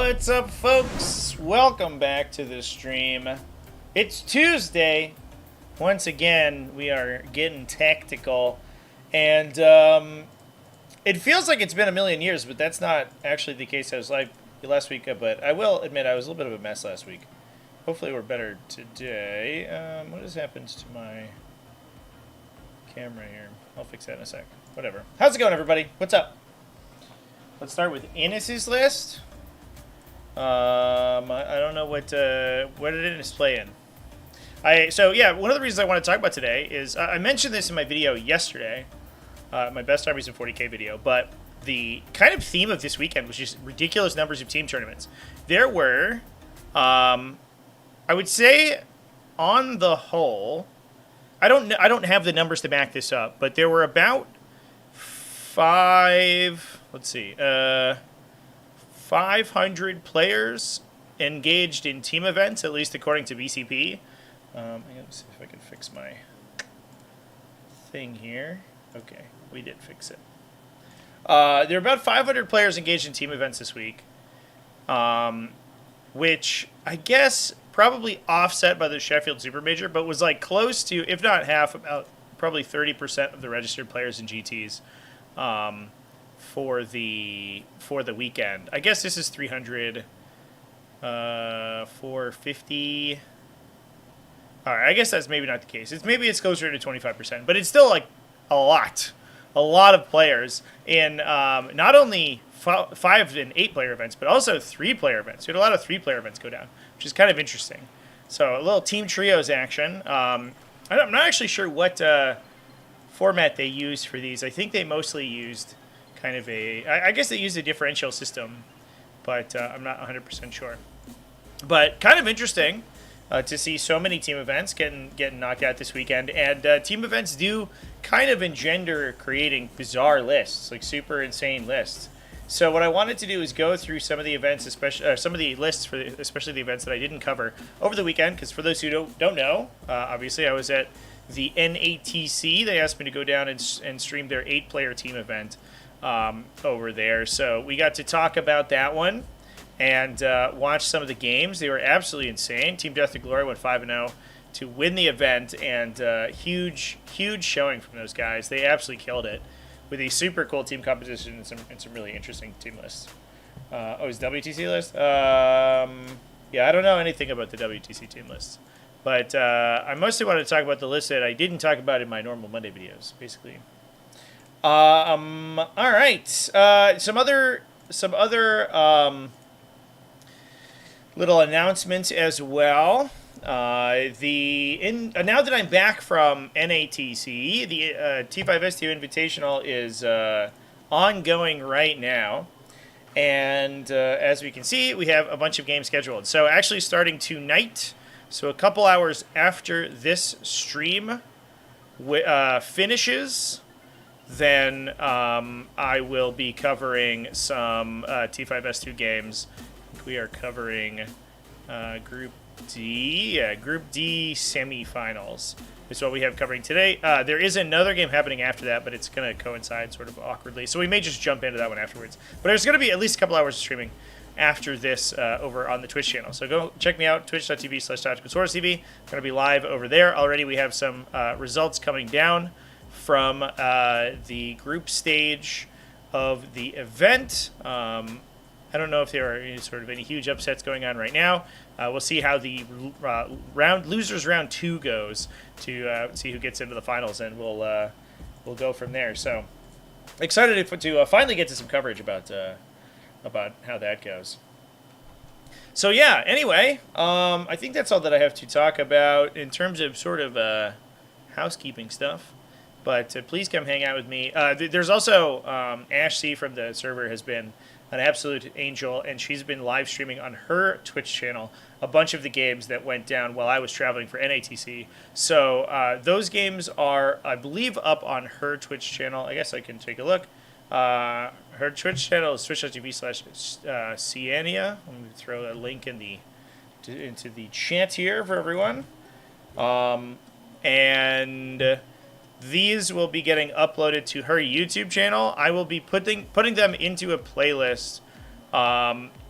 What's up, folks? Welcome back to the stream. It's Tuesday. Once again, we are getting tactical. And it feels like it's been a million years, but that's not actually the case. I was like last week, but I will admit I was a little bit of a mess last week. Hopefully we're better today. What has happened to my camera here? I'll fix that in a sec. Whatever. How's it going, everybody? What's up? Let's start with Innis's list. I don't know what did Innis play in. So yeah, one of the reasons I want to talk about today is I mentioned this in my video yesterday, my best armies in 40k video. But the kind of theme of this weekend was just ridiculous numbers of team tournaments. There were, I would say, on the whole, I don't have the numbers to back this up, but there were about 500 players engaged in team events, at least according to BCP. I gotta see if I can fix my thing here. Okay, we did fix it. There are about 500 players engaged in team events this week, which I guess probably offset by the Sheffield Super Major, but was like close to, if not half, about probably 30% of the registered players in GTs. For the weekend. I guess this is 300, 450. All right, I guess that's maybe not the case. Maybe it's closer to 25%, but it's still like a lot of players in not only 5 and 8 player events, but also 3 player events. We had a lot of 3 player events go down, which is kind of interesting. So a little team trios action. I'm not actually sure what format they used for these. I think they mostly used kind of I guess they used a differential system, but I'm not 100% sure. But kind of interesting to see so many team events getting knocked out this weekend. And team events do kind of engender creating bizarre lists, like super insane lists. So what I wanted to do is go through some of the events, especially some of the lists for especially the events that I didn't cover over the weekend. Because for those who don't know, obviously I was at the NATC. They asked me to go down and stream their 8-player team event over there. So we got to talk about that one and watch some of the games. They were absolutely insane. Team Death to Glory went 5-0 to win the event, and huge showing from those guys. They absolutely killed it with a super cool team composition and some really interesting team lists. His WTC list? Yeah, I don't know anything about the WTC team lists. But I mostly wanted to talk about the list that I didn't talk about in my normal Monday videos, basically. All right. Some other little announcements as well. Now that I'm back from NATC, the T5S2 Invitational is ongoing right now. And as we can see, we have a bunch of games scheduled. So actually starting tonight, so a couple hours after this stream finishes, then I will be covering some T5S2 games. We are covering Group D. Yeah, Group D semifinals is what we have covering today. There is another game happening after that, but it's going to coincide sort of awkwardly. So we may just jump into that one afterwards. But there's going to be at least a couple hours of streaming after this over on the Twitch channel. So go check me out, twitch.tv/TacticalTortoise. I'm going to be live over there. Already we have some results coming down from the group stage of the event. I don't know if there are any huge upsets going on right now. We'll see how the losers round 2 goes to see who gets into the finals, and we'll go from there. So excited to finally get to some coverage about how that goes. So yeah, anyway, I think that's all that I have to talk about in terms of sort of housekeeping stuff. But please come hang out with me. There's also Ash C from the server has been an absolute angel, and she's been live streaming on her Twitch channel a bunch of the games that went down while I was traveling for NATC. So those games are, I believe, up on her Twitch channel. I guess I can take a look. Her Twitch channel is twitch.tv/Ciania. Let me throw a link into the chat here for everyone. And these will be getting uploaded to her YouTube channel. I will be putting them into a playlist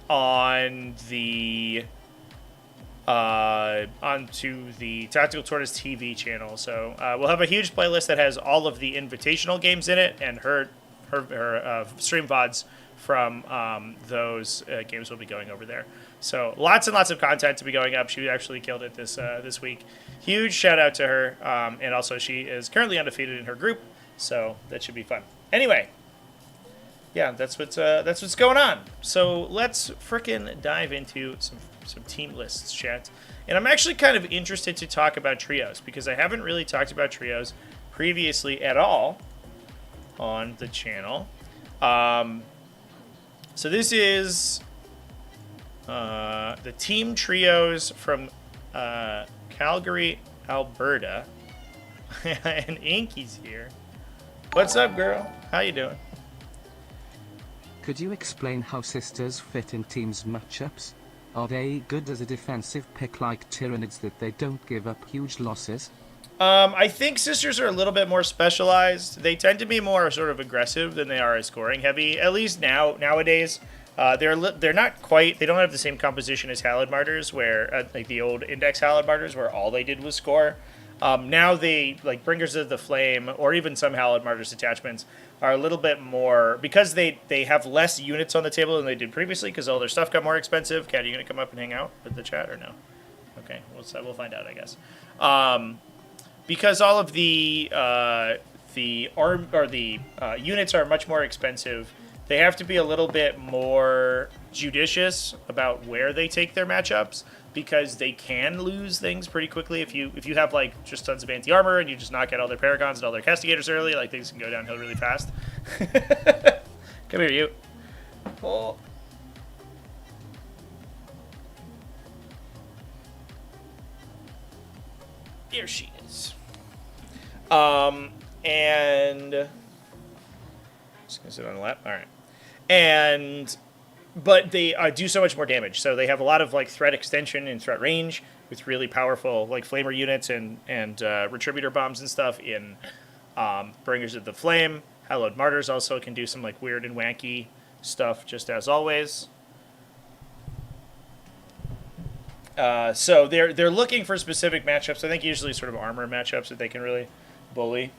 on the onto the Tactical Tortoise TV channel. So we'll have a huge playlist that has all of the invitational games in it, and her stream VODs from those games will be going over there. So lots and lots of content to be going up. She actually killed it this week. Huge shout out to her, and also she is currently undefeated in her group, so that should be fun. Anyway, yeah, that's what's going on. So let's frickin' dive into some team lists, chat. And I'm actually kind of interested to talk about trios because I haven't really talked about trios previously at all on the channel. So this is the team trios from Calgary, Alberta. And Inky's here. What's up, girl? How you doing? Could you explain how sisters fit in teams matchups? Are they good as a defensive pick like Tyranids that they don't give up huge losses? I think sisters are a little bit more specialized. They tend to be more sort of aggressive than they are scoring heavy. At least nowadays, they're not quite. They don't have the same composition as Hallowed Martyrs, where like the old Index Hallowed Martyrs, where all they did was score. Now they, like Bringers of the Flame, or even some Hallowed Martyrs attachments, are a little bit more, because they have less units on the table than they did previously, because all their stuff got more expensive. Kat, are you going to come up and hang out with the chat, or no? Okay, we'll find out, I guess. Because all of the units are much more expensive, they have to be a little bit more judicious about where they take their matchups, because they can lose things pretty quickly if you have like just tons of anti-armor and you just knock out all their paragons and all their castigators early. Like, things can go downhill really fast. Come here, you. Oh. Here she is. And just gonna sit on the lap. All right. But they do so much more damage. So they have a lot of like threat extension and threat range with really powerful like flamer units and retributor bombs and stuff in Bringers of the Flame. Hallowed Martyrs also can do some like weird and wanky stuff, just as always. So they're looking for specific matchups. I think usually sort of armor matchups that they can really bully.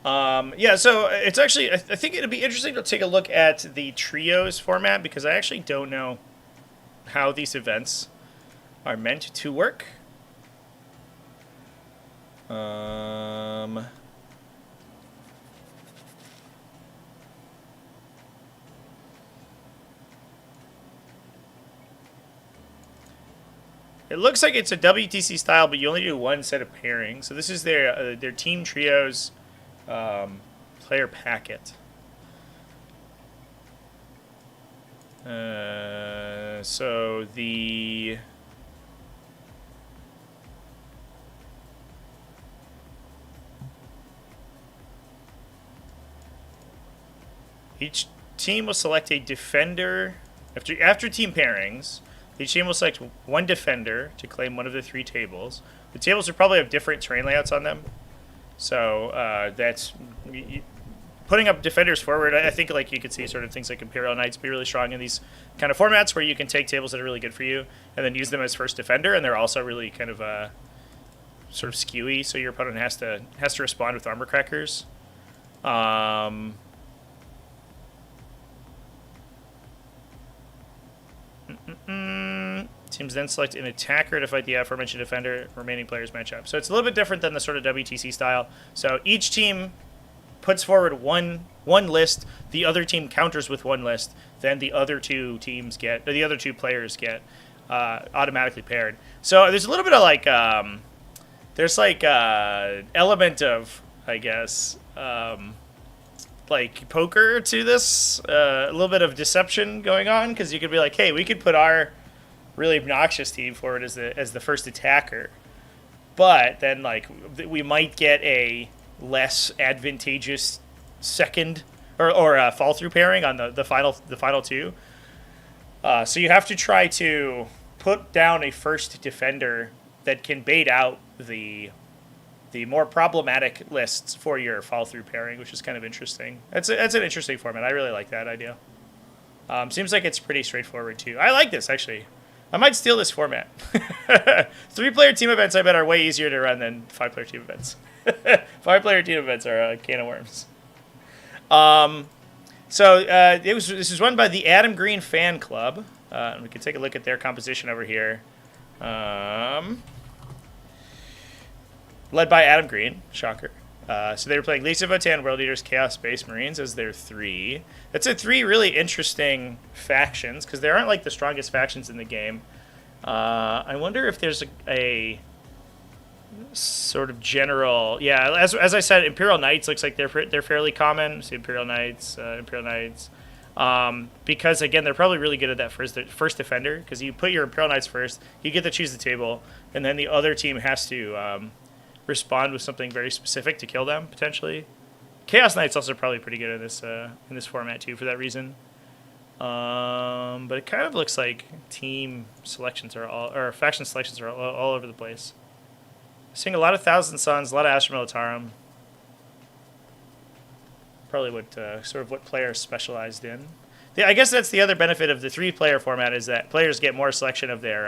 Yeah, so it's actually, I think it'd be interesting to take a look at the trios format, because I actually don't know how these events are meant to work. It looks like it's a WTC style, but you only do one set of pairings. So this is their team trios player packet. So the each team will select a defender after team pairings. Each team will select one defender to claim one of the 3 tables. The tables will probably have different terrain layouts on them. So that's putting up defenders forward. I think like you could see sort of things like Imperial Knights be really strong in these kind of formats where you can take tables that are really good for you and then use them as first defender, and they're also really kind of sort of skewy, so your opponent has to respond with armor crackers. Teams then select an attacker to fight the aforementioned defender. Remaining players match up. So it's a little bit different than the sort of WTC style. So each team puts forward one list. The other team counters with one list. Then the other two players get automatically paired. So there's a little bit of like there's like element of, I guess, like poker to this, a little bit of deception going on, because you could be like, hey, we could put our really obnoxious team forward as the first attacker, but then like we might get a less advantageous second or fall through pairing on the final 2. So you have to try to put down a first defender that can bait out the the more problematic lists for your follow-through pairing, which is kind of interesting. That's an interesting format. I really like that idea. Seems like it's pretty straightforward, too. I like this, actually. I might steal this format. 3-player team events, I bet, are way easier to run than 5-player team events. 5-player team events are a can of worms. This was run by the Adam Green Fan Club. We can take a look at their composition over here. Led by Adam Green, shocker. So they were playing Legion of Votan, World Eaters, Chaos, Space Marines as their 3. That's a 3 really interesting factions, because they aren't like the strongest factions in the game. I wonder if there's a sort of general... Yeah, as I said, Imperial Knights looks like they're fairly common. See Imperial Knights, because, again, they're probably really good at that first defender, because you put your Imperial Knights first, you get to choose the table, and then the other team has to... respond with something very specific to kill them, potentially. Chaos Knights also probably pretty good in this format, too, for that reason. But it kind of looks like team selections or faction selections are all over the place. Seeing a lot of Thousand Suns, a lot of Astra Militarum. Probably what players specialized in. I guess that's the other benefit of the 3-player format, is that players get more selection of their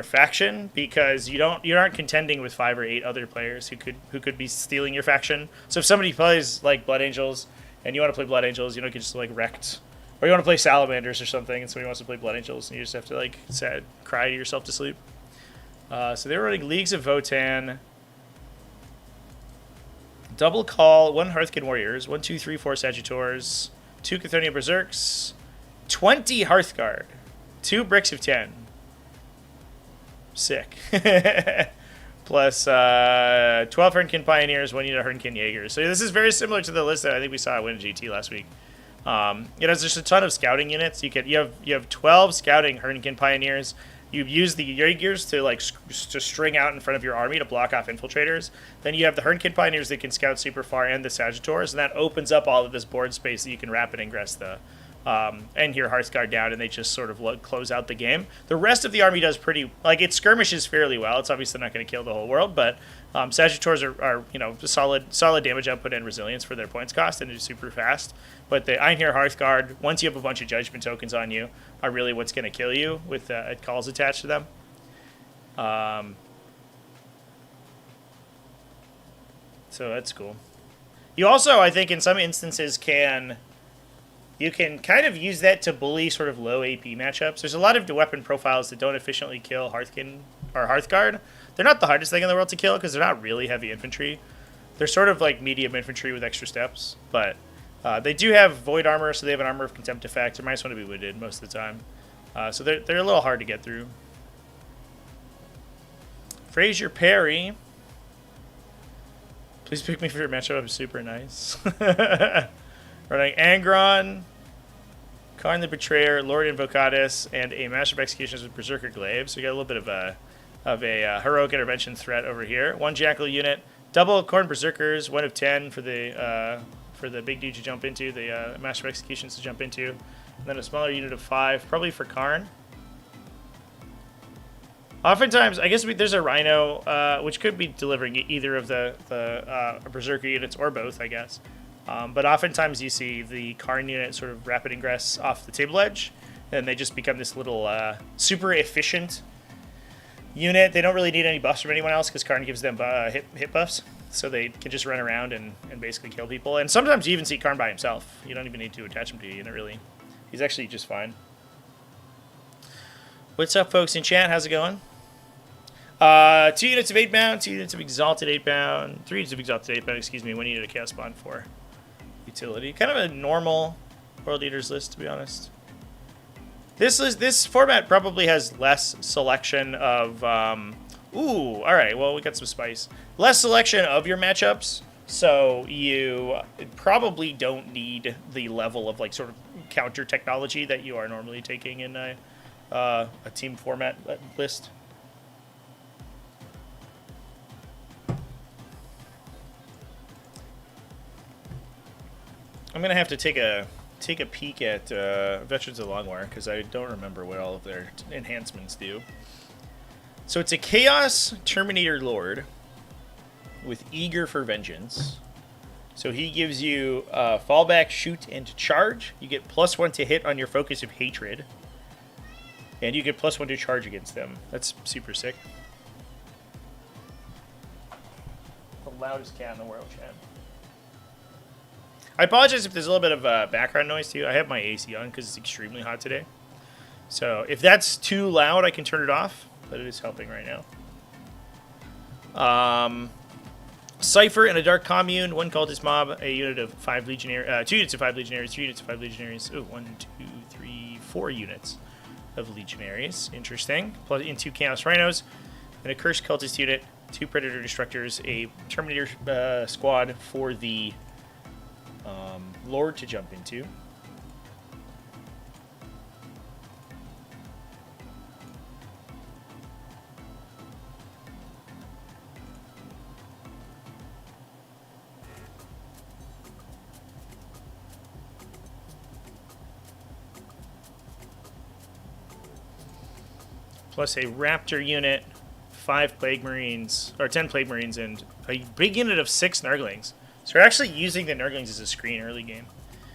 faction, because you aren't contending with 5 or 8 other players who could be stealing your faction. So if somebody plays like Blood Angels and you want to play Blood Angels, you can just like wrecked, or you want to play Salamanders or something, and somebody wants to play Blood Angels, and you just have to like cry yourself to sleep. So they were running Leagues of Votan, double call, 1 Hearthkin Warriors, 1, 2, 3, 4 Sagittors, 2 Chthonian Berserks, 20 Hearthguard, 2 Bricks of 10. Sick. Plus 12 Hernkin Pioneers, 1 unit Hernkin Jaegers. So this is very similar to the list that I think we saw at Win GT last week. It has just a ton of scouting units. You have 12 scouting Hernkin Pioneers. You use the Jaegers to string out in front of your army to block off infiltrators. Then you have the Hernkin Pioneers that can scout super far, and the Sagittors, and that opens up all of this board space that you can rapid ingress the and your Hearthguard down, and they just sort of close out the game. The rest of the army does pretty... it skirmishes fairly well. It's obviously not going to kill the whole world, but Sagittors are solid damage output and resilience for their points cost, and it's super fast. But the Einhir Hearthguard, once you have a bunch of Judgment tokens on you, are really what's going to kill you with calls attached to them. So that's cool. You also, I think, in some instances you can kind of use that to bully sort of low AP matchups. There's a lot of weapon profiles that don't efficiently kill Hearthkin or Hearthguard. They're not the hardest thing in the world to kill because they're not really heavy infantry. They're sort of like medium infantry with extra steps, but they do have void armor, so they have an armor of contempt effect. They might want to be wounded most of the time. So they're a little hard to get through. Fraser Perry. Please pick me for your matchup. I'm super nice. Running Angron, Karn the Betrayer, Lord Invocatus, and a Master of Executions with Berserker Glaive. So we got a little bit of a heroic intervention threat over here. 1 Jackal unit, double Khorne Berserkers, 1 of 10 for the big dude to jump into, the Master of Executions to jump into, and then a smaller unit of 5, probably for Karn. Oftentimes, I guess there's a Rhino, which could be delivering either of the Berserker units or both, I guess. But oftentimes you see the Karn unit sort of rapid ingress off the table edge, and they just become this little super efficient unit. They don't really need any buffs from anyone else because Karn gives them hit buffs, so they can just run around and basically kill people. And sometimes you even see Karn by himself. You don't even need to attach him to a unit, really. He's actually just fine. What's up, folks in chat? How's it going? 2 units of 8-bound, 2 units of Exalted 8-bound, 3 units of Exalted 8-bound, excuse me, 1 unit of Chaos Bond for utility. Kind of a normal World Eaters list, to be honest. This format probably has less selection of... ooh, alright, well, we got some spice. Less selection of your matchups, so you probably don't need the level of, sort of counter technology that you are normally taking in a team format list. I'm gonna have to take a peek at Veterans of the Long War because I don't remember what all of their enhancements do. So it's a Chaos Terminator Lord. with Eager for Vengeance. So he gives you fallback, shoot, and charge. You get +1 to hit on your focus of hatred. And you get +1 to charge against them. That's super sick. The loudest cat in the world, Chad. I apologize if there's a little bit of background noise too. I have my AC on because it's extremely hot today. So if that's too loud, I can turn it off. But it is helping right now. Cypher in a Dark Commune, 1 cultist mob, a unit of 5 legionaries, 2 units of 5 legionaries, 3 units of 5 legionaries. Oh, 1, 2, 3, 4 units of legionaries. Interesting. Plus in 2 chaos rhinos, and a cursed cultist unit, 2 predator destructors, a terminator squad for the lord to jump into. Plus a Raptor unit, 5 Plague Marines, or 10 Plague Marines, and a big unit of 6 Nurglings. So we're actually using the Nurglings as a screen early game,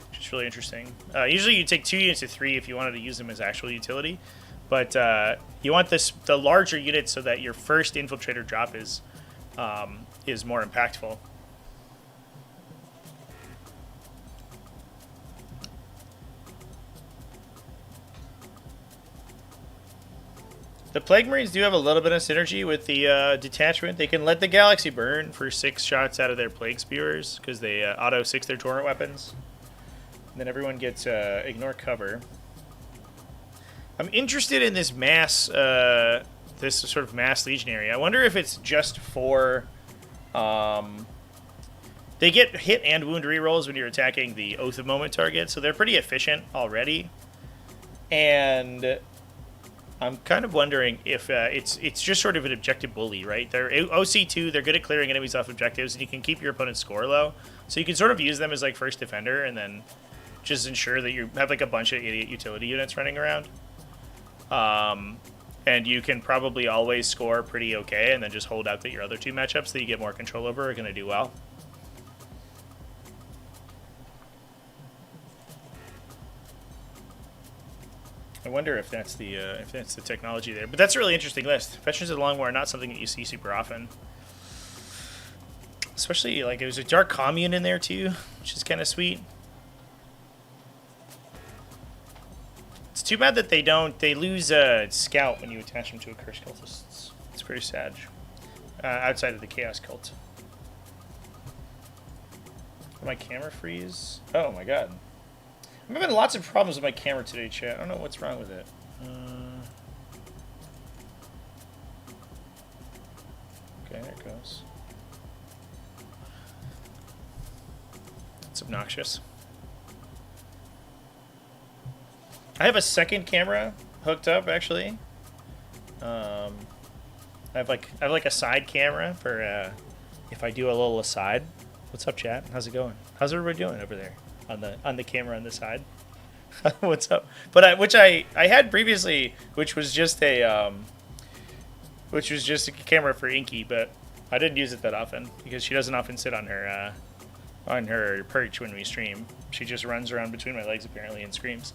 which is really interesting. Usually you take 2 units of 3 if you wanted to use them as actual utility, but you want the larger unit so that your first Infiltrator drop is more impactful. The Plague Marines do have a little bit of synergy with the detachment. They can let the Galaxy burn for 6 shots out of their Plague Spewers because they auto-6 their Torrent weapons. And then everyone gets ignore cover. I'm interested in this mass, this sort of mass legionary. I wonder if it's just for... they get hit and wound rerolls when you're attacking the Oath of Moment target, so they're pretty efficient already. And... I'm kind of wondering if it's just sort of an objective bully, right? They're OC2, they're good at clearing enemies off objectives, and you can keep your opponent's score low. So you can sort of use them as like first defender and then just ensure that you have like a bunch of idiot utility units running around. And you can probably always score pretty okay and then just hold out that your other 2 matchups that you get more control over are going to do well. I wonder if that's the technology there, but that's a really interesting list. Veterans of the Long War are not something that you see super often, especially like there's a Dark Commune in there too, which is kind of sweet. It's too bad that they lose a scout when you attach them to a Curse Cultist. It's pretty sad. Outside of the Chaos Cult. Did my camera freeze? Oh my god. I'm having lots of problems with my camera today, chat. I don't know what's wrong with it. Okay, there it goes. It's obnoxious. I have a second camera hooked up, actually. I have like a side camera for if I do a little aside. What's up, chat? How's it going? How's everybody doing over there? On the camera on the side. What's up? But which I had previously, which was just a camera for Inky, but I didn't use it that often because she doesn't often sit on her perch when we stream. She just runs around between my legs apparently and screams.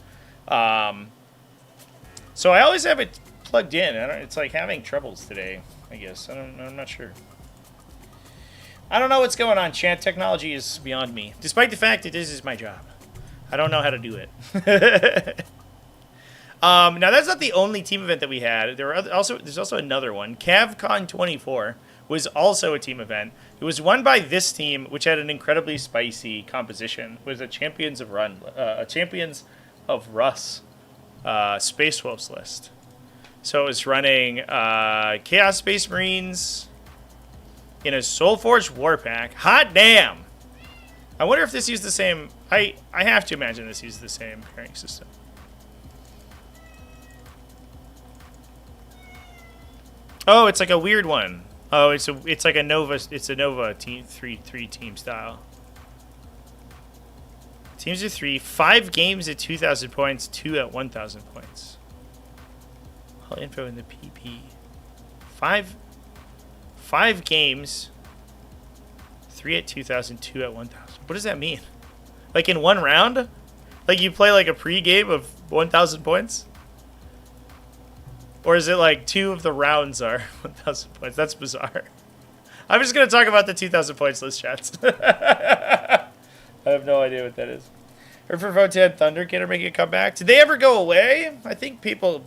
So I always have it plugged in. It's like having troubles today, I guess. I'm not sure. I don't know what's going on, chat. Technology is beyond me. Despite the fact that this is my job. I don't know how to do it. Now, that's not the only team event that we had. There's also another one. CavCon 24 was also a team event. It was won by this team, which had an incredibly spicy composition. It was a Champions of Russ Space Wolves list. So it was running Chaos Space Marines in a Soulforged Warpack. Hot damn! I wonder if this used the same... I have to imagine this used the same pairing system. Oh, it's like a weird one. Oh, it's like a Nova. It's a Nova team three team style. Teams of 3, 5 games at 2,000 points, 2 at 1,000 points. All info in the PP. 5 games 3 at 2,000, 2 at 1,000. What does that mean? Like in one round? Like you play like a pre-game of 1,000 points? Or is it like 2 of the rounds are 1,000 points? That's bizarre. I'm just going to talk about the 2,000 points list, chats. I have no idea what that is. Heard for Votan Thunderkid are making a comeback. Did they ever go away? I think people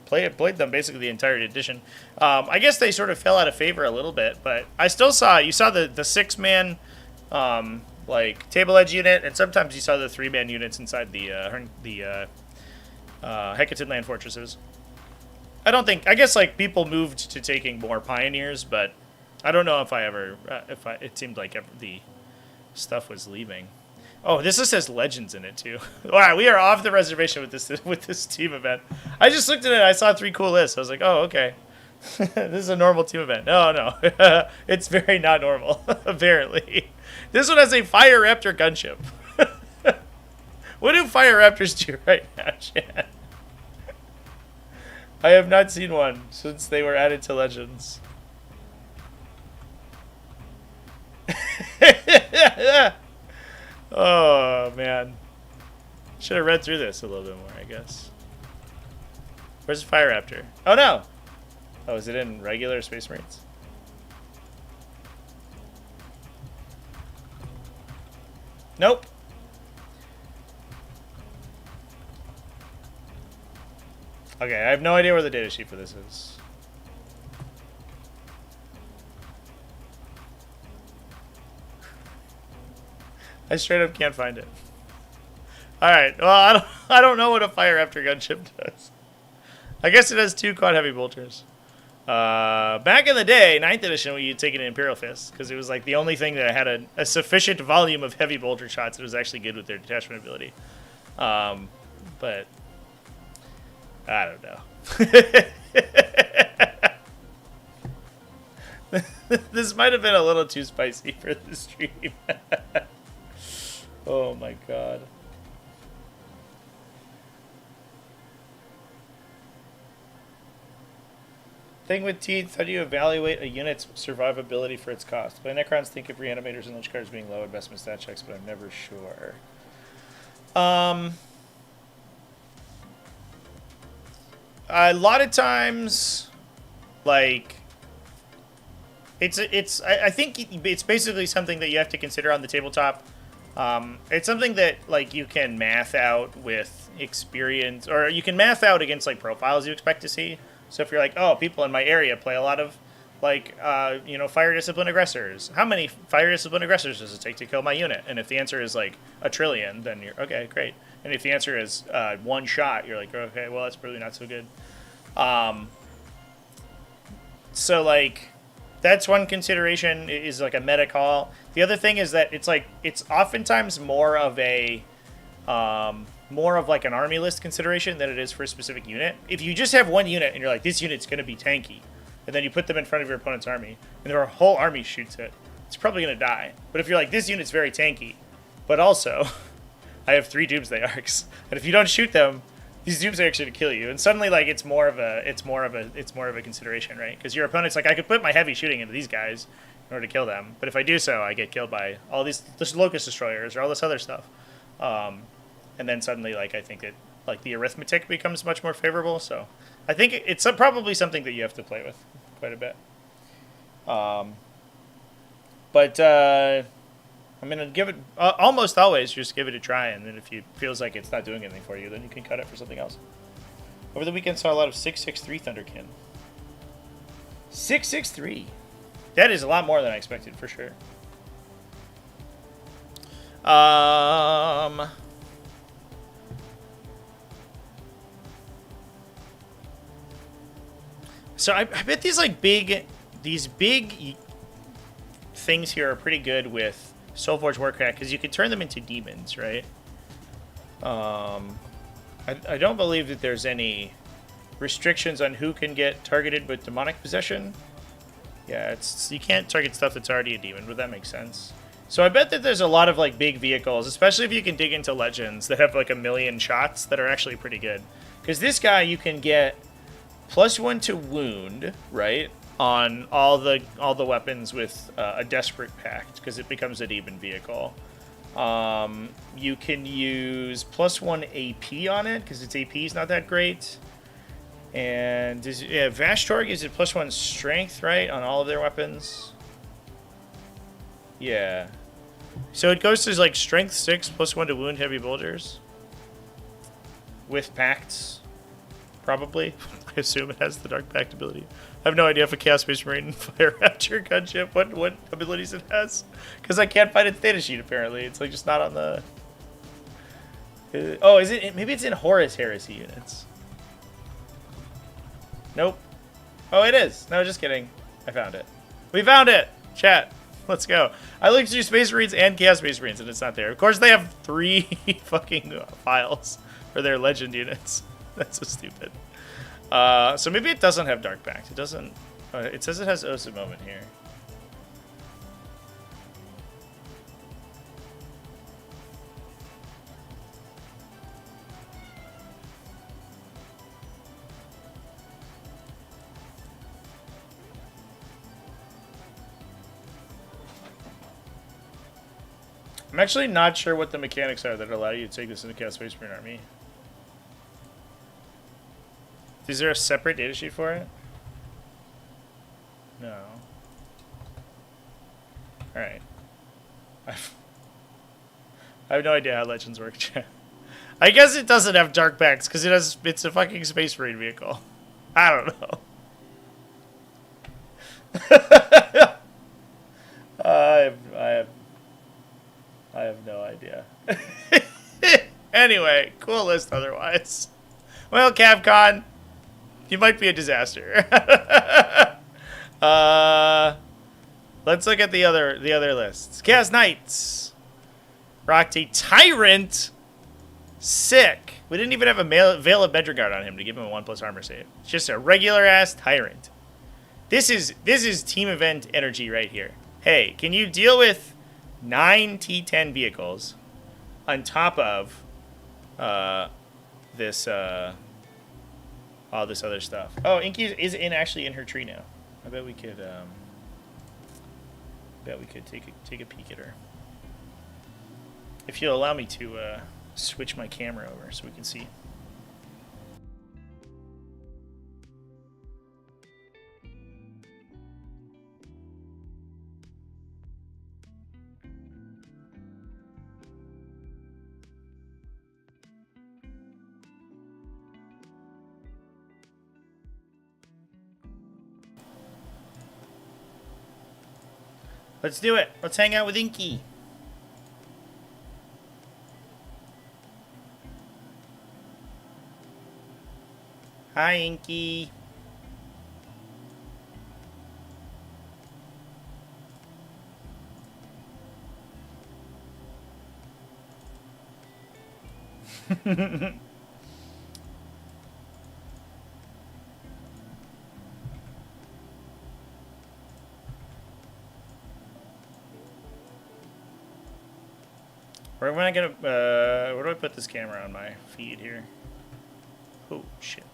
played them basically the entire edition. I guess they sort of fell out of favor a little bit, but I still saw, you saw the 6-man like table edge unit, and sometimes you saw the 3-man units inside the Hecaton land fortresses. I guess like people moved to taking more pioneers, but I don't know if it seemed like the stuff was leaving. Oh, this list has legends in it too. Wow, we are off the reservation with this team event. I just looked at it, I saw 3 cool lists. I was like, oh, okay. This is a normal team event. No. It's very not normal, apparently. This one has a Fire Raptor gunship. What do Fire Raptors do right now, Chan? I have not seen one since they were added to Legends. Oh, man. Should have read through this a little bit more, I guess. Where's the Fire Raptor? Oh, no. Oh, is it in regular Space Marines? Nope. Okay, I have no idea where the data sheet for this is. I straight up can't find it. Alright, well, I don't know what a Fire Raptor gunship does. I guess it has 2 quad heavy bolters. Back in the day, 9th edition, we take an Imperial Fist, because it was like the only thing that had a sufficient volume of heavy bolter shots that was actually good with their detachment ability. But I don't know. This might have been a little too spicy for the stream. Oh my god. Thing with teeth, how do you evaluate a unit's survivability for its cost? Play Necrons think of reanimators and lich cards being low investment stat checks, but I'm never sure. A lot of times, like, I think it's basically something that you have to consider on the tabletop. It's something that like you can math out with experience, or you can math out against like profiles you expect to see. So if you're like, oh, people in my area play a lot of like fire discipline aggressors. How many fire discipline aggressors does it take to kill my unit? And if the answer is like 1 trillion, then you're okay, great. And if the answer is 1 shot, you're like, okay, well that's probably not so good. So like that's one consideration, is like a meta call. The other thing is that it's oftentimes more of like an army list consideration than it is for a specific unit. If you just have 1 unit and you're like, this unit's going to be tanky, and then you put them in front of your opponent's army, and their whole army shoots it, it's probably going to die. But if you're like, this unit's very tanky, but also I have 3 Doomsday Arcs, and if you don't shoot them, these Doomsday Arcs are going to kill you. And suddenly, like, it's more of a consideration, right? Because your opponent's like, I could put my heavy shooting into these guys in order to kill them, but if I do so, I get killed by all these Locust Destroyers or all this other stuff. And then suddenly, like, I think that like the arithmetic becomes much more favorable. So I think it's probably something that you have to play with quite a bit. But I'm going to give it, almost always just give it a try, and then if it feels like it's not doing anything for you, then you can cut it for something else. Over the weekend, saw a lot of 663 Thunderkin. 663. That is a lot more than I expected, for sure. So I bet these big things here are pretty good with Soulforge Warcraft, because you can turn them into demons, right? I don't believe that there's any restrictions on who can get targeted with demonic possession. Yeah, you can't target stuff that's already a demon, but that makes sense. So I bet that there's a lot of like big vehicles, especially if you can dig into Legends, that have like 1,000,000 shots that are actually pretty good. Because this guy, you can get +1 to wound, right? on all the weapons with a Desperate Pact, because it becomes an even vehicle. You can use +1 AP on it, because its AP is not that great. And Vashtorg gives it +1 strength, right, on all of their weapons. Yeah. So it goes to like strength 6 +1 to wound heavy bolters. With pacts, probably. I assume it has the Dark Pact ability. I have no idea if a Chaos Space Marine Fire Raptor gunship what abilities it has, because I can't find its data sheet. Apparently, it's like just not on the. Oh, is it? Maybe it's in Horus Heresy units. Nope. Oh, it is. No, just kidding. I found it. We found it. Chat. Let's go. I looked through Space Marines and Chaos Space Marines, and it's not there. Of course, they have 3 fucking files for their legend units. That's so stupid. So maybe it doesn't have Dark Pact. It doesn't. It says it has Osa Moment here. I'm actually not sure what the mechanics are that allow you to take this into Chaos Space Marine Army. Is there a separate datasheet for it? No. Alright. I have no idea how Legends work, chat. I guess it doesn't have Dark Pacts because it's a fucking Space Marine vehicle. I don't know. I have no idea. Anyway, cool list otherwise. Well, CavCon, you might be a disaster. Let's look at the other lists. Chaos Knights rocked a Tyrant. Sick. We didn't even have a Veil of Bedregard on him to give him a 1+ armor save. It's just a regular ass Tyrant. This is team event energy right here. Hey, can you deal with 9 T10 vehicles on top of this all this other stuff? Oh, Inky is actually in her tree now. I bet we could take a peek at her. If you'll allow me to switch my camera over so we can see. Let's do it. Let's hang out with Inky. Hi, Inky. Where am I gonna? Where do I put this camera on my feed here? Oh shit!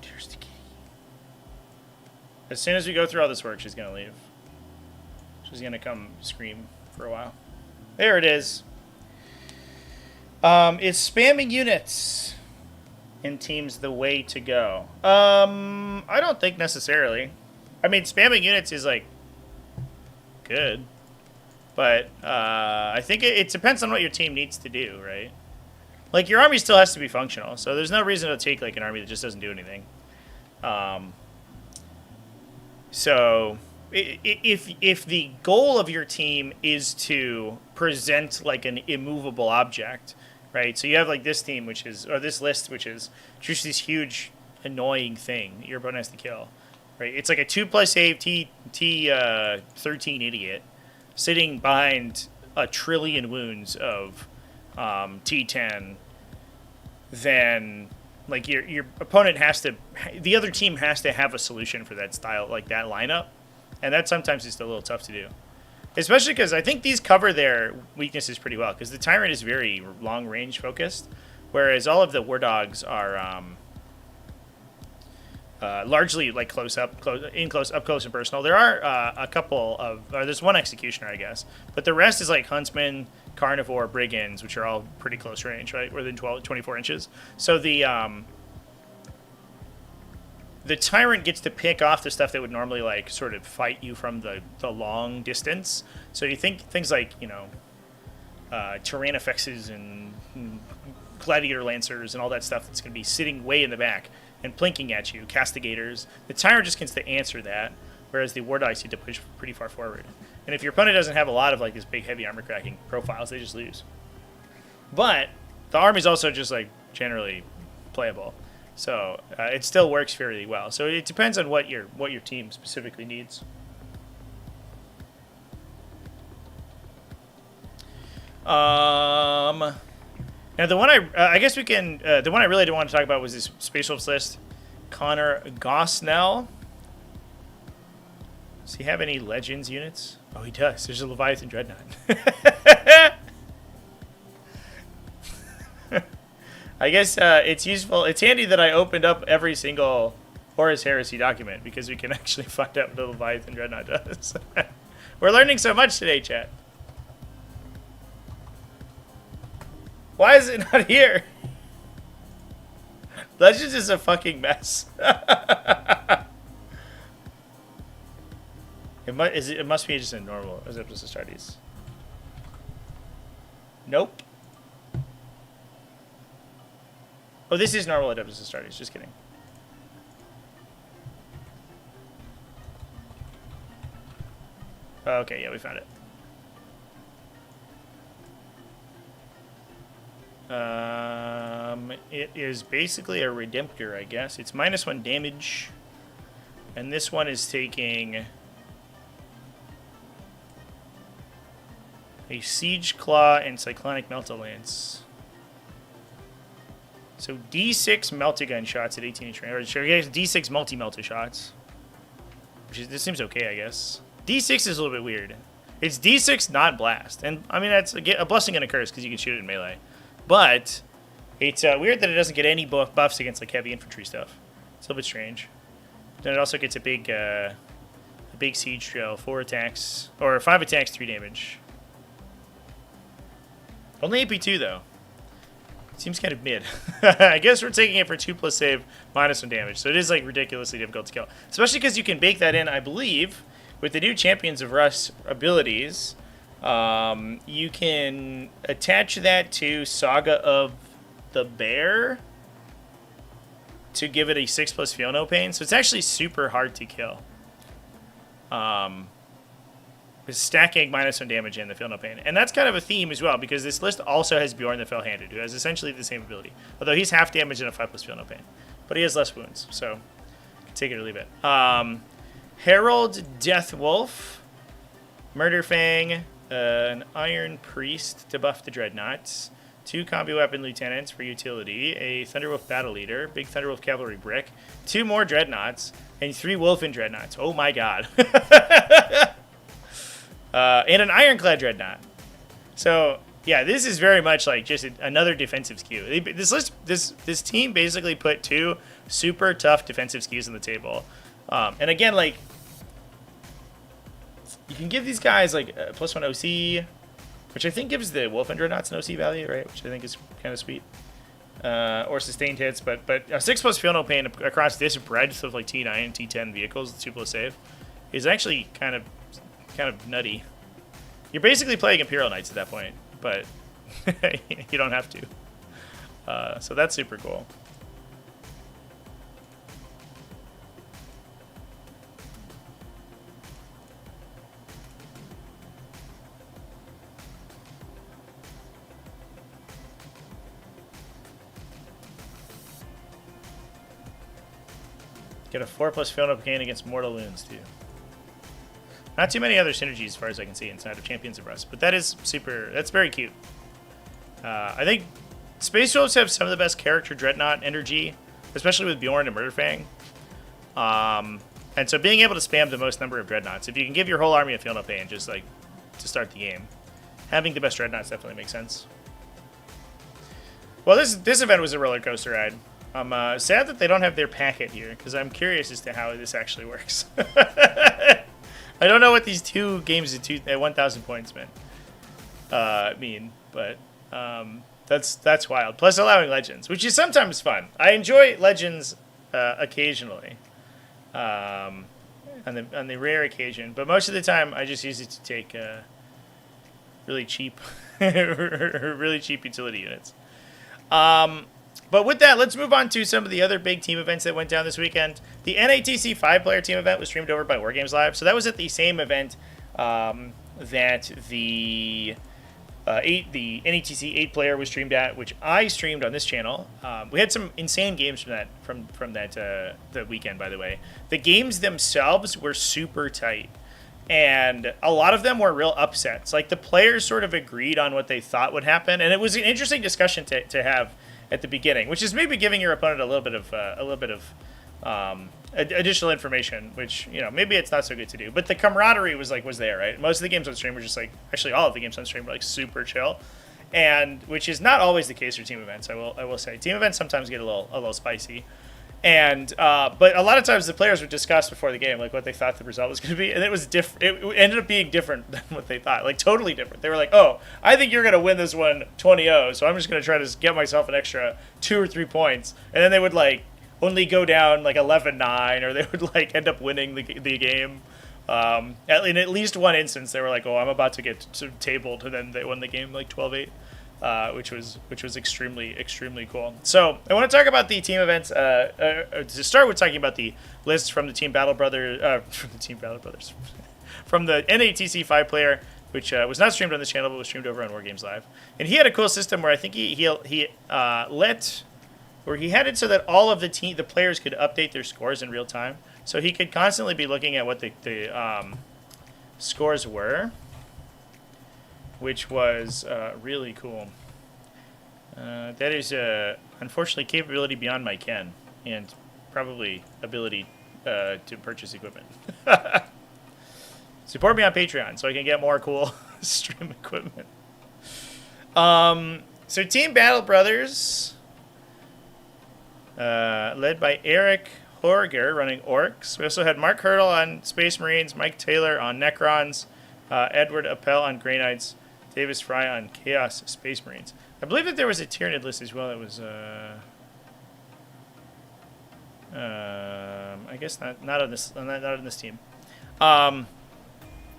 Dear's the kitty. As soon as we go through all this work, she's gonna leave. She's gonna come scream for a while. There it is. Is spamming units in teams the way to go? I don't think necessarily. I mean, spamming units is like good, but I think it depends on what your team needs to do, right? Like your army still has to be functional, so there's no reason to take like an army that just doesn't do anything. So if the goal of your team is to present like an immovable object, right? So you have like this team, which is, or this list, which is just this huge annoying thing your opponent has to kill, right? It's like a 2+ save T13 idiot sitting behind a trillion wounds of T10. Then like your opponent has to, the other team has to have a solution for that style, like that lineup, and that sometimes is a little tough to do. Especially because I think these cover their weaknesses pretty well, because the Tyrant is very long range focused, whereas all of the War Dogs are largely like up close and personal. There are a couple of, there's one Executioner, I guess, but the rest is like Huntsman, Carnivore, Brigands, which are all pretty close range, right? Within 24 inches. So the Tyrant gets to pick off the stuff that would normally like sort of fight you from the long distance. So you think things like, you know, Tyrannofexes and Gladiator Lancers and all that stuff that's going to be sitting way in the back and plinking at you, Castigators. The Tyrant just gets to answer that, whereas the War Dice need to push pretty far forward. And if your opponent doesn't have a lot of like this big heavy armor cracking profiles, they just lose. But the army's also just like generally playable. So it still works fairly well. So it depends on what your team specifically needs. Now the one I guess we can the one I really didn't want to talk about was this Space Wolves list. Connor Gosnell. Does he have any Legends units? Oh, he does. There's a Leviathan Dreadnought. I guess it's useful. It's handy that I opened up every single Horus Heresy document because we can actually find out what the Leviathan Dreadnought does. We're learning so much today, chat. Why is it not here? Legends is a fucking mess. It must be just a normal Adeptus Astartes. Nope. Oh, this is normal Adeptus Astartes. Just kidding. Okay, yeah, we found it. It is basically a Redemptor, I guess. It's -1 damage. And this one is taking a Siege Claw and Cyclonic Melta-Lance. So D6 Melta-Gun shots at 18-inch range. Or I guess D6 multi-Melta shots. This seems okay, I guess. D6 is a little bit weird. It's D6, not Blast. And, I mean, that's a blessing and a curse because you can shoot it in melee. But it's weird that it doesn't get any buffs against, like, heavy infantry stuff. It's a little bit strange. Then it also gets a big siege drill, 4 attacks, or 5 attacks, 3 damage. Only AP2, though. Seems kind of mid. I guess we're taking it for 2+ save, -1 damage. So it is, like, ridiculously difficult to kill. Especially because you can bake that in, I believe, with the new Champions of Rust abilities. You can attach that to Saga of the Bear to give it a 6+ Feel No Pain. So it's actually super hard to kill. With stacking -1 damage and the Feel No Pain. And that's kind of a theme as well, because this list also has Bjorn the Fell-Handed, who has essentially the same ability. Although he's half damage and a 5+ Feel No Pain. But he has less wounds, so take it or leave it. Herald Deathwolf, Murder Fang, an Iron Priest to buff the Dreadnoughts, 2 Combi Weapon Lieutenants for utility, a Thunderwolf Battle Leader, big Thunderwolf Cavalry Brick, 2 more Dreadnoughts, and 3 Wolfen Dreadnoughts. Oh my god. And an Ironclad Dreadnought. So, yeah, this is very much like just another defensive skew. This team basically put 2 super tough defensive skews on the table. And again, like, you can give these guys like +1 OC, which I think gives the Wolfen Dreadnoughts an OC value, right? Which I think is kind of sweet. Or sustained hits, but a 6+ Feel No Pain across this breadth of like T9 and T10 vehicles, 2+ save, is actually kind of nutty. You're basically playing Imperial Knights at that point, but you don't have to. So that's super cool. Get a 4+ Feel No Pain against Mortal Wounds, too. Not too many other synergies as far as I can see inside of Champions of Rust, but that is super, that's very cute. I think Space Wolves have some of the best character dreadnought energy, especially with Bjorn and Murderfang. And so being able to spam the most number of dreadnoughts, if you can give your whole army a field up and just like to start the game, having the best dreadnoughts definitely makes sense. Well, this event was a roller coaster ride. I'm sad that they don't have their packet here because I'm curious as to how this actually works. I don't know what these 2 games at 1,000 points mean, but that's wild. Plus allowing legends, which is sometimes fun. I enjoy legends occasionally, on the rare occasion, but most of the time I just use it to take really cheap, really cheap utility units. But with that, let's move on to some of the other big team events that went down this weekend. The NATC 5-player team event was streamed over by Wargames Live. So that was at the same event that the NATC 8-player was streamed at, which I streamed on this channel. We had some insane games from that weekend, by the way. The games themselves were super tight. And a lot of them were real upsets. Like, the players sort of agreed on what they thought would happen. And it was an interesting discussion to have at the beginning, which is maybe giving your opponent a little bit of additional information, which, you know, maybe it's not so good to do. But the camaraderie was there, right? Most of the games on stream were just like, actually all of the games on stream were like super chill, and which is not always the case for team events. I will say team events sometimes get a little spicy. And but a lot of times the players would discuss before the game like what they thought the result was going to be, and it was different. It ended up being different than what they thought, like totally different. They were like, "Oh, I think you're going to win this one 20-0, so I'm just going to try to get myself an extra 2 or 3 points," and then they would like only go down like 11-9, or they would like end up winning the game. In at least one instance, they were like, "Oh, I'm about to get tabled," and then they won the game like 12-8. Which was extremely cool. So I want to talk about the team events. To start with, talking about the lists from the Team Battle Brothers, from the NATC 5-player, which was not streamed on this channel but was streamed over on Wargames Live. And he had a cool system where I think he had it so that all of the players could update their scores in real time. So he could constantly be looking at what the scores were, which was really cool. That is, unfortunately, capability beyond my ken, and probably ability to purchase equipment. Support me on Patreon so I can get more cool stream equipment. So Team Battle Brothers, led by Eric Horger, running Orcs. We also had Mark Hurdle on Space Marines, Mike Taylor on Necrons, Edward Appel on Grey Knights, Davis Fry on Chaos Space Marines. I believe that there was a Tyranid list as well that was, I guess not on this team. I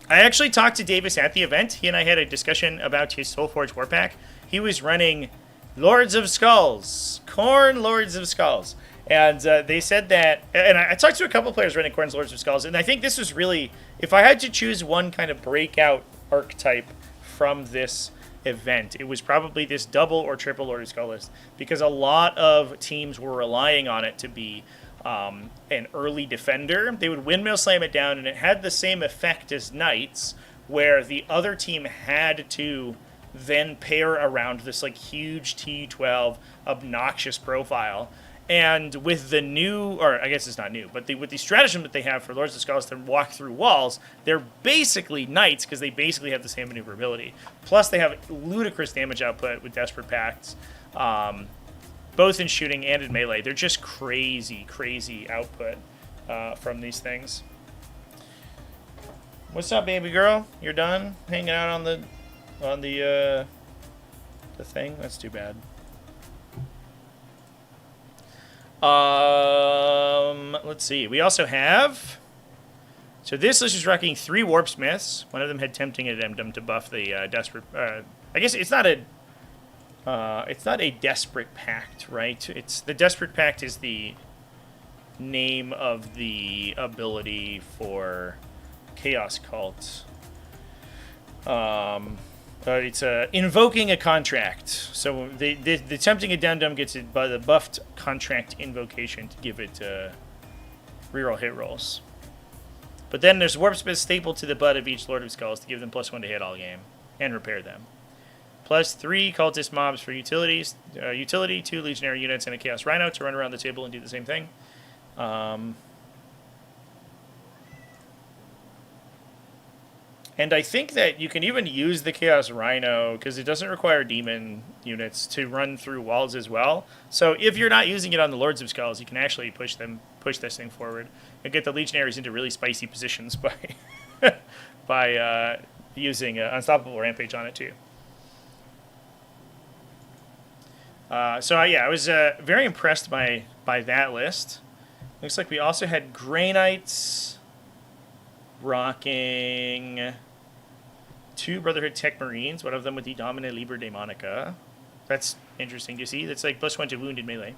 actually talked to Davis at the event. He and I had a discussion about his Soulforge Warpack. He was running Lords of Skulls, Khorne Lords of Skulls. And they said that, and I talked to a couple players running Khorne's Lords of Skulls, and I think this was really, if I had to choose one kind of breakout archetype from this event, it was probably this double or triple Lord of Skull list, because a lot of teams were relying on it to be an early defender. They would windmill slam it down, and it had the same effect as Knights, where the other team had to then pair around this like huge T12 obnoxious profile. And with the new, or I guess it's not new, but with the stratagem that they have for Lords of Skulls to walk through walls, they're basically Knights because they basically have the same maneuverability. Plus, they have ludicrous damage output with Desperate Pacts, both in shooting and in melee. They're just crazy output from these things. What's up, baby girl? You're done hanging out on the thing? That's too bad. Let's see. We also have. So this list is rocking 3 Warp Smiths. One of them had Tempting Addendum to buff the Desperate. I guess it's not a. It's not a Desperate Pact, right? It's the Desperate Pact is the name of the ability for Chaos Cult. It's invoking a contract. So the Tempting Addendum gets it by the buffed contract invocation to give it reroll hit rolls. But then there's Warp Smith stapled to the butt of each Lord of Skulls to give them +1 to hit all game and repair them. Plus 3 cultist mobs for utilities. Utility, 2 legionary units, and a chaos rhino to run around the table and do the same thing. And I think that you can even use the Chaos Rhino because it doesn't require demon units to run through walls as well. So if you're not using it on the Lords of Skulls, you can actually push this thing forward and get the Legionaries into really spicy positions by using Unstoppable Rampage on it too. Yeah, I was very impressed by that list. Looks like we also had Grey Knights rocking 2 Brotherhood Tech Marines, one of them with the Domine Liber Daemonica. That's interesting to see. That's like +1 to wound in melee.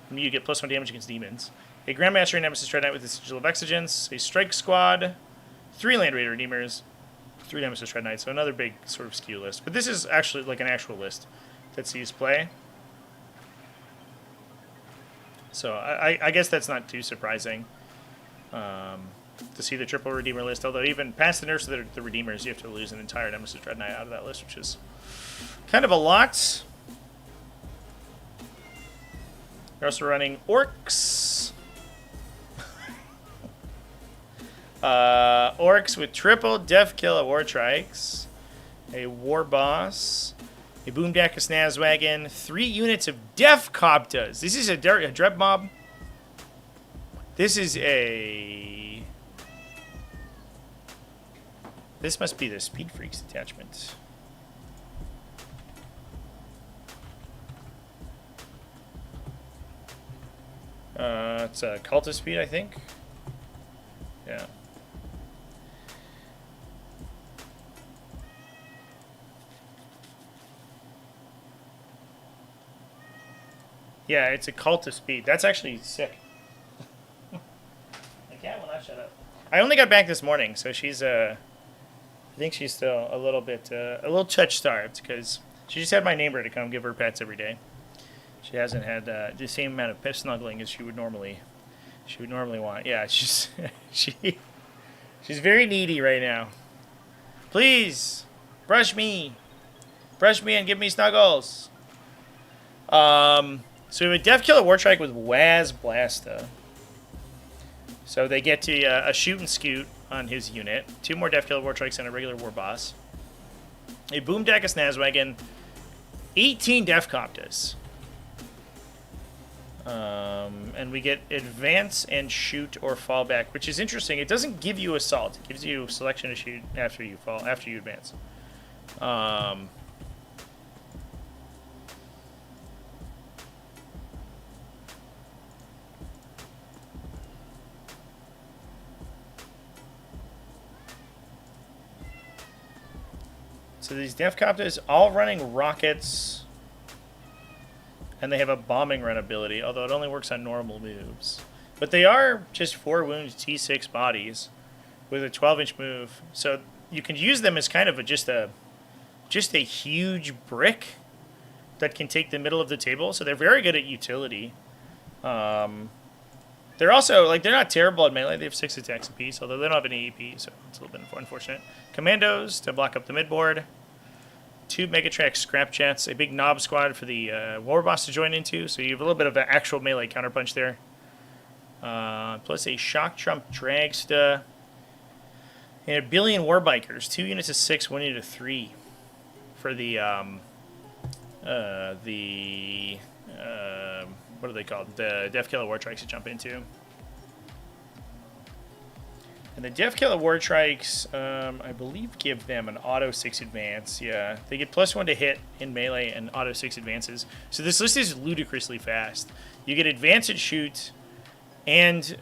You get +1 damage against demons. A Grandmaster and Nemesis Dread Knight with the Sigil of Exigence. A Strike Squad. 3 Land Raider Redeemers. 3 Nemesis Dread Knights. So another big sort of skew list. But this is actually like an actual list that sees play. So I guess that's not too surprising. To see the triple Redeemer list, although even past the nerfs of the Redeemers, you have to lose an entire Nemesis Dread Knight out of that list, which is kind of a lot. They're also running Orcs. Orcs with triple Def Killer War Trikes, a War Boss, a Boomdeck, a Snazwagon, 3 units of Def Coptas. This is a Dread Mob. This is a... This must be the Speed Freaks attachment. It's a Cultist Speed, I think. Yeah. Yeah, it's a Cultist Speed. That's actually sick. The cat will not shut up. I only got back this morning, so she's I think she's still a little touch starved because she just had my neighbor to come give her pets every day. She hasn't had the same amount of pet snuggling as she would normally want. Yeah, she's very needy right now. Please brush me and give me snuggles. So we have a Def Killer War Trike with Waz Blasta. So they get to a shoot and scoot on his unit. 2 more Def Killer War Trikes and a regular War Boss. A Boom Deck, a Snazwagon. 18 Def Coptas. And we get advance and shoot or fall back, which is interesting. It doesn't give you assault. It gives you selection to shoot after you advance. So these Def Copters all running rockets, and they have a bombing run ability, although it only works on normal moves. But they are just 4 wound T6 bodies with a 12-inch move, so you can use them as kind of just a huge brick that can take the middle of the table. So they're very good at utility. They're also, like, they're not terrible at melee. They have 6 attacks apiece, although they don't have any AP, so it's a little bit unfortunate. Commandos to block up the midboard. 2 Megatrax Scrap Jets. A big Knob Squad for the War Boss to join into, so you have a little bit of an actual melee counterpunch there. Plus a Shock Trump Dragsta. And a Billion War Bikers. 2 units of 6, 1 unit of 3. For the, what are they called? The Def Killer War Trikes to jump into. And the Def Killer War Trikes, I believe, give them an auto 6 advance. Yeah, they get +1 to hit in melee and auto 6 advances. So this list is ludicrously fast. You get advance at shoot and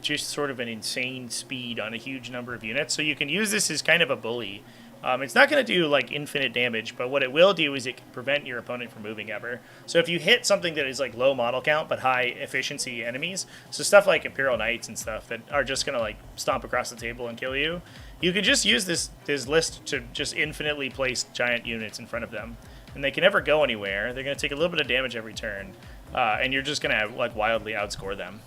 just sort of an insane speed on a huge number of units. So you can use this as kind of a bully. It's not going to do like infinite damage, but what it will do is it can prevent your opponent from moving ever. So if you hit something that is like low model count but high efficiency enemies, so stuff like Imperial Knights and stuff that are just going to like stomp across the table and kill you, you can just use this list to just infinitely place giant units in front of them. And they can never go anywhere. They're going to take a little bit of damage every turn. And you're just going to like wildly outscore them.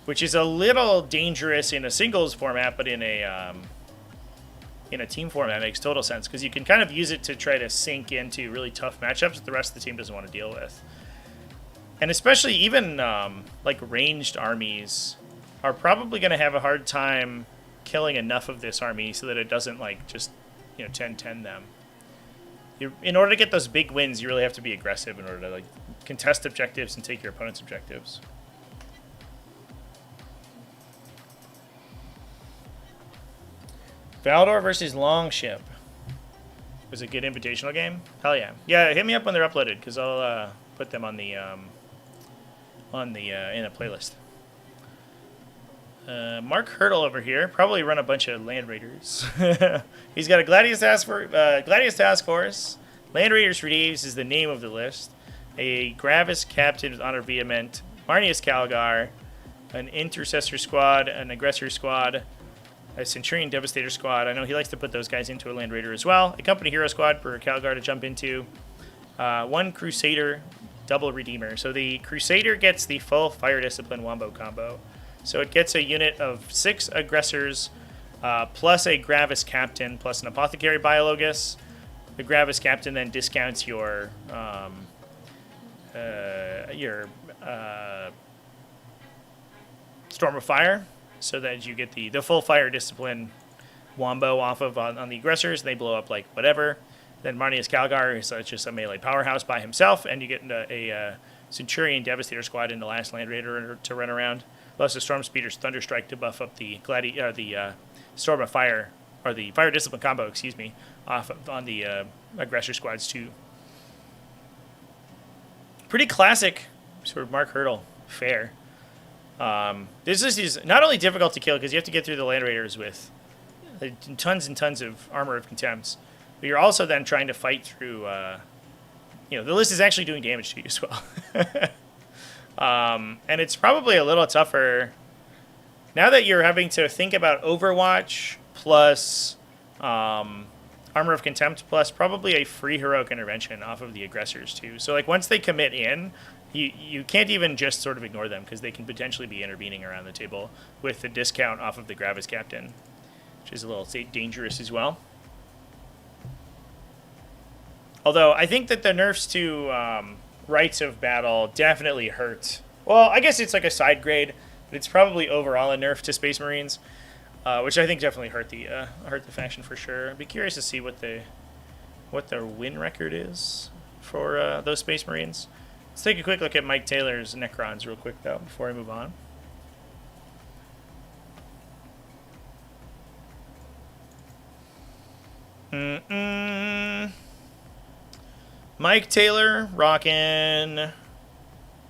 Which is a little dangerous in a singles format, but in a in a team format makes total sense because you can kind of use it to try to sink into really tough matchups that the rest of the team doesn't want to deal with. And especially even like ranged armies are probably going to have a hard time killing enough of this army so that it doesn't like just 10-10 them. In order to get those big wins, you really have to be aggressive in order to like contest objectives and take your opponent's objectives. Valdor versus Longship was a good invitational game. Hell yeah, yeah! Hit me up when they're uploaded because I'll put them on the in a playlist. Mark Hurdle over here probably run a bunch of Land Raiders. He's got a Gladius Task Force. Land Raiders for Daves is the name of the list. A Gravis Captain with Honor Vehement, Marnius Calgar, an Intercessor Squad, an Aggressor Squad, a Centurion Devastator Squad. I know he likes to put those guys into a Land Raider as well. A Company Hero Squad for Calgar to jump into. One Crusader, double Redeemer. So the Crusader gets the full Fire Discipline Wombo combo. So it gets a unit of 6 Aggressors, plus a Gravis Captain, plus an Apothecary Biologus. The Gravis Captain then discounts your Storm of Fire, so that you get the full Fire Discipline Wombo off of on the Aggressors. They blow up like whatever. Then Marnius Calgar is just a melee powerhouse by himself, and you get a Centurion Devastator Squad in the last Land Raider to run around. Plus the Storm Speeder's Thunderstrike to buff up the Storm of Fire, or the Fire Discipline combo, excuse me, on the Aggressor Squads too. Pretty classic sort of Mark Hurdle fare. This is not only difficult to kill because you have to get through the Land Raiders with tons and tons of Armor of Contempts, but you're also then trying to fight through, the list is actually doing damage to you as well. And it's probably a little tougher now that you're having to think about Overwatch plus Armor of Contempt plus probably a free Heroic Intervention off of the Aggressors too. So like once they commit in, you can't even just sort of ignore them because they can potentially be intervening around the table with the discount off of the Gravis Captain, which is a little dangerous as well. Although I think that the nerfs to Rites of Battle definitely hurt. Well, I guess it's like a side grade, but it's probably overall a nerf to Space Marines, which I think definitely hurt the faction for sure. I'd be curious to see what their win record is for those Space Marines. Let's take a quick look at Mike Taylor's Necrons real quick though before I move on. Mike Taylor rocking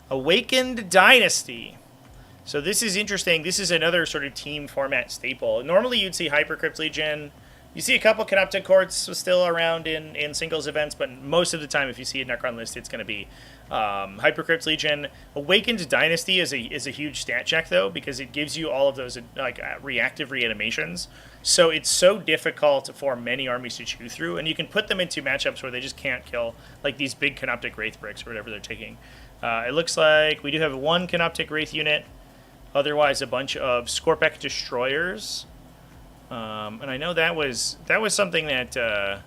Awakened Dynasty. So this is interesting. This is another sort of team format staple. Normally you'd see Hypercrypt Legion. You see a couple Canoptic Courts still around in singles events, but most of the time if you see a Necron list, it's going to be Hypercrypt Legion. Awakened Dynasty is a huge stat check, though, because it gives you all of those reactive reanimations. So it's so difficult for many armies to chew through, and you can put them into matchups where they just can't kill, like these big Canoptic Wraith bricks or whatever they're taking. It looks like we do have one Canoptic Wraith unit, otherwise a bunch of Scorpek Destroyers. And I know that was something that I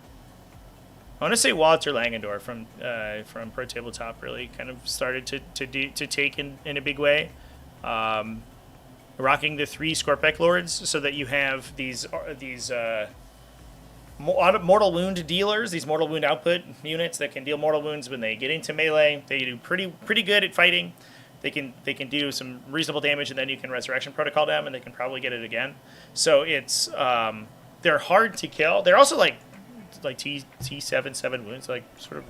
want to say Walter Langendorf from Pro Tabletop really kind of started to take in a big way, rocking the 3 Scorpek Lords so that you have these mortal wound dealers, these mortal wound output units that can deal mortal wounds when they get into melee. They do pretty good at fighting. They can do some reasonable damage, and then you can Resurrection Protocol them, and they can probably get it again. So it's they're hard to kill. They're also like T7 wounds, like sort of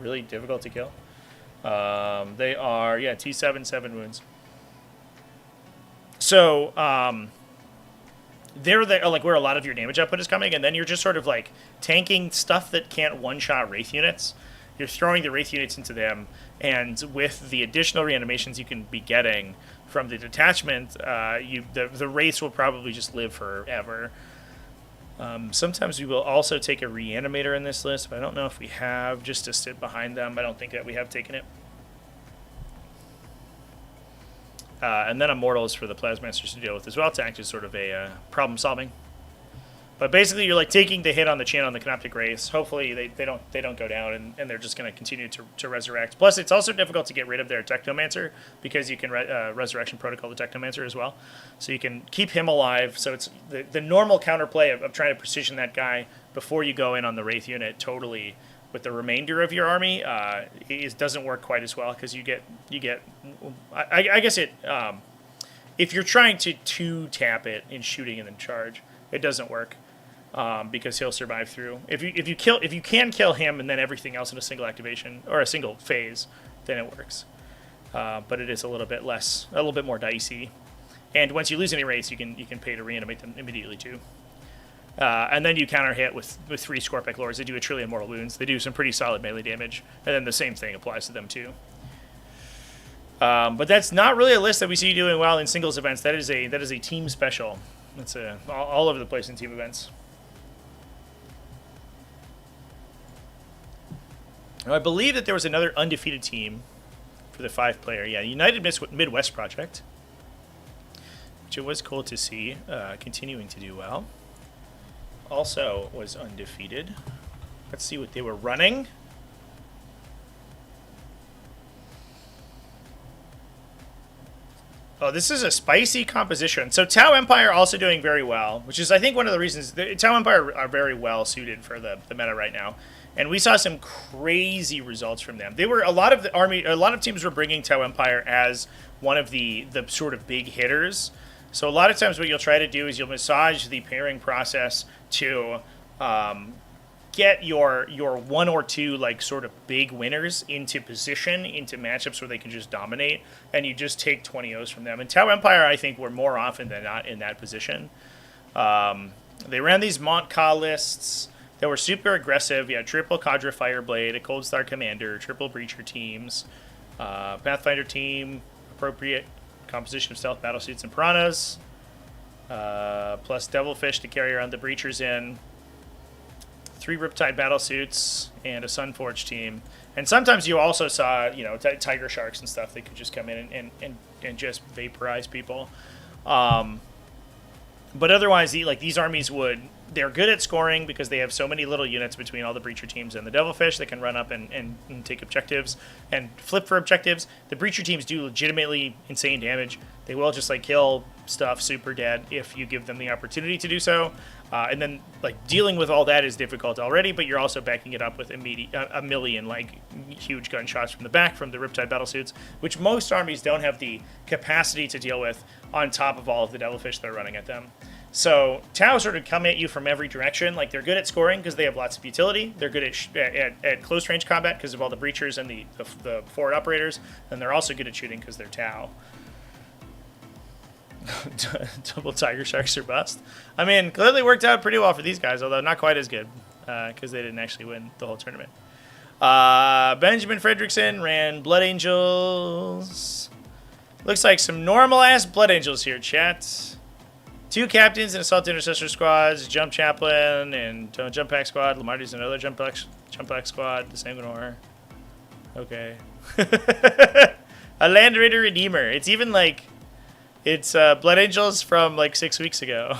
really difficult to kill. They are T7 7 wounds. So they're like where a lot of your damage output is coming, and then you're just sort of like tanking stuff that can't one-shot Wraith units. You're throwing the Wraith units into them, and with the additional reanimations you can be getting from the detachment, the Wraiths will probably just live forever. Sometimes we will also take a Reanimator in this list, but I don't know if we have, just to sit behind them. I don't think that we have taken it. And then Immortals for the Plasmasters to deal with as well, to act as sort of a problem-solving. But basically, you're like taking the hit on the chin on the Canoptic Race. Hopefully, they don't go down, and they're just going to continue to resurrect. Plus, it's also difficult to get rid of their Technomancer because you can Resurrection Protocol the Technomancer as well. So you can keep him alive. So it's the normal counterplay of trying to precision that guy before you go in on the Wraith unit totally with the remainder of your army. It doesn't work quite as well because you get. I guess it. If you're trying to tap it in shooting and then charge, it doesn't work. Because he'll survive through. If you can kill him and then everything else in a single activation or a single phase, then it works. But it is a little bit more dicey. And once you lose any race, you can pay to reanimate them immediately too. And then you counter hit with 3 Scorpic Lords. They do 1 trillion mortal wounds. They do some pretty solid melee damage, and then the same thing applies to them too. But that's not really a list that we see doing well in singles events. That is a team special. That's all over the place in team events. Now, I believe that there was another undefeated team for the 5-player. Yeah, United Midwest Project, which it was cool to see continuing to do well. Also was undefeated. Let's see what they were running. Oh, this is a spicy composition. So Tau Empire also doing very well, which is, I think, one of the reasons. Tau Empire are very well suited for the meta right now. And we saw some crazy results from them. They were a lot of teams were bringing Tau Empire as one of the sort of big hitters. So a lot of times what you'll try to do is you'll massage the pairing process to get your 1 or 2 like sort of big winners into position, into matchups where they can just dominate, and you just take 20-0s from them. And Tau Empire, I think, were more often than not in that position. They ran these Mont-Ka lists. They were super aggressive. You had triple Cadre Fireblade, a Cold Star Commander, triple Breacher teams, Pathfinder team, appropriate composition of stealth battlesuits and piranhas, plus Devilfish to carry around the Breachers in, 3 Riptide battlesuits, and a Sunforge team. And sometimes you also saw, Tiger Sharks and stuff. They could just come in and just vaporize people. But otherwise, these armies they're good at scoring because they have so many little units between all the Breacher teams and the Devilfish that can run up and take objectives and flip for objectives. The Breacher teams do legitimately insane damage. They will just kill stuff super dead if you give them the opportunity to do so. And then dealing with all that is difficult already, but you're also backing it up with a million huge gunshots from the back from the Riptide battlesuits, which most armies don't have the capacity to deal with on top of all of the Devilfish that are running at them. So Tau sort of come at you from every direction. They're good at scoring because they have lots of utility. They're good at close range combat because of all the Breachers and the forward operators. And they're also good at shooting because they're Tau. Double Tiger Sharks are bust. I mean, clearly worked out pretty well for these guys, although not quite as good because they didn't actually win the whole tournament. Benjamin Fredrickson ran Blood Angels. Looks like some normal-ass Blood Angels here, chat. 2 captains and Assault Intercessor squads, Jump Chaplain and Jump Pack squad. Lamarty's another Jump Pack squad, the Sanguinor. Okay. A Land Raider Redeemer. It's even it's Blood Angels from 6 weeks ago.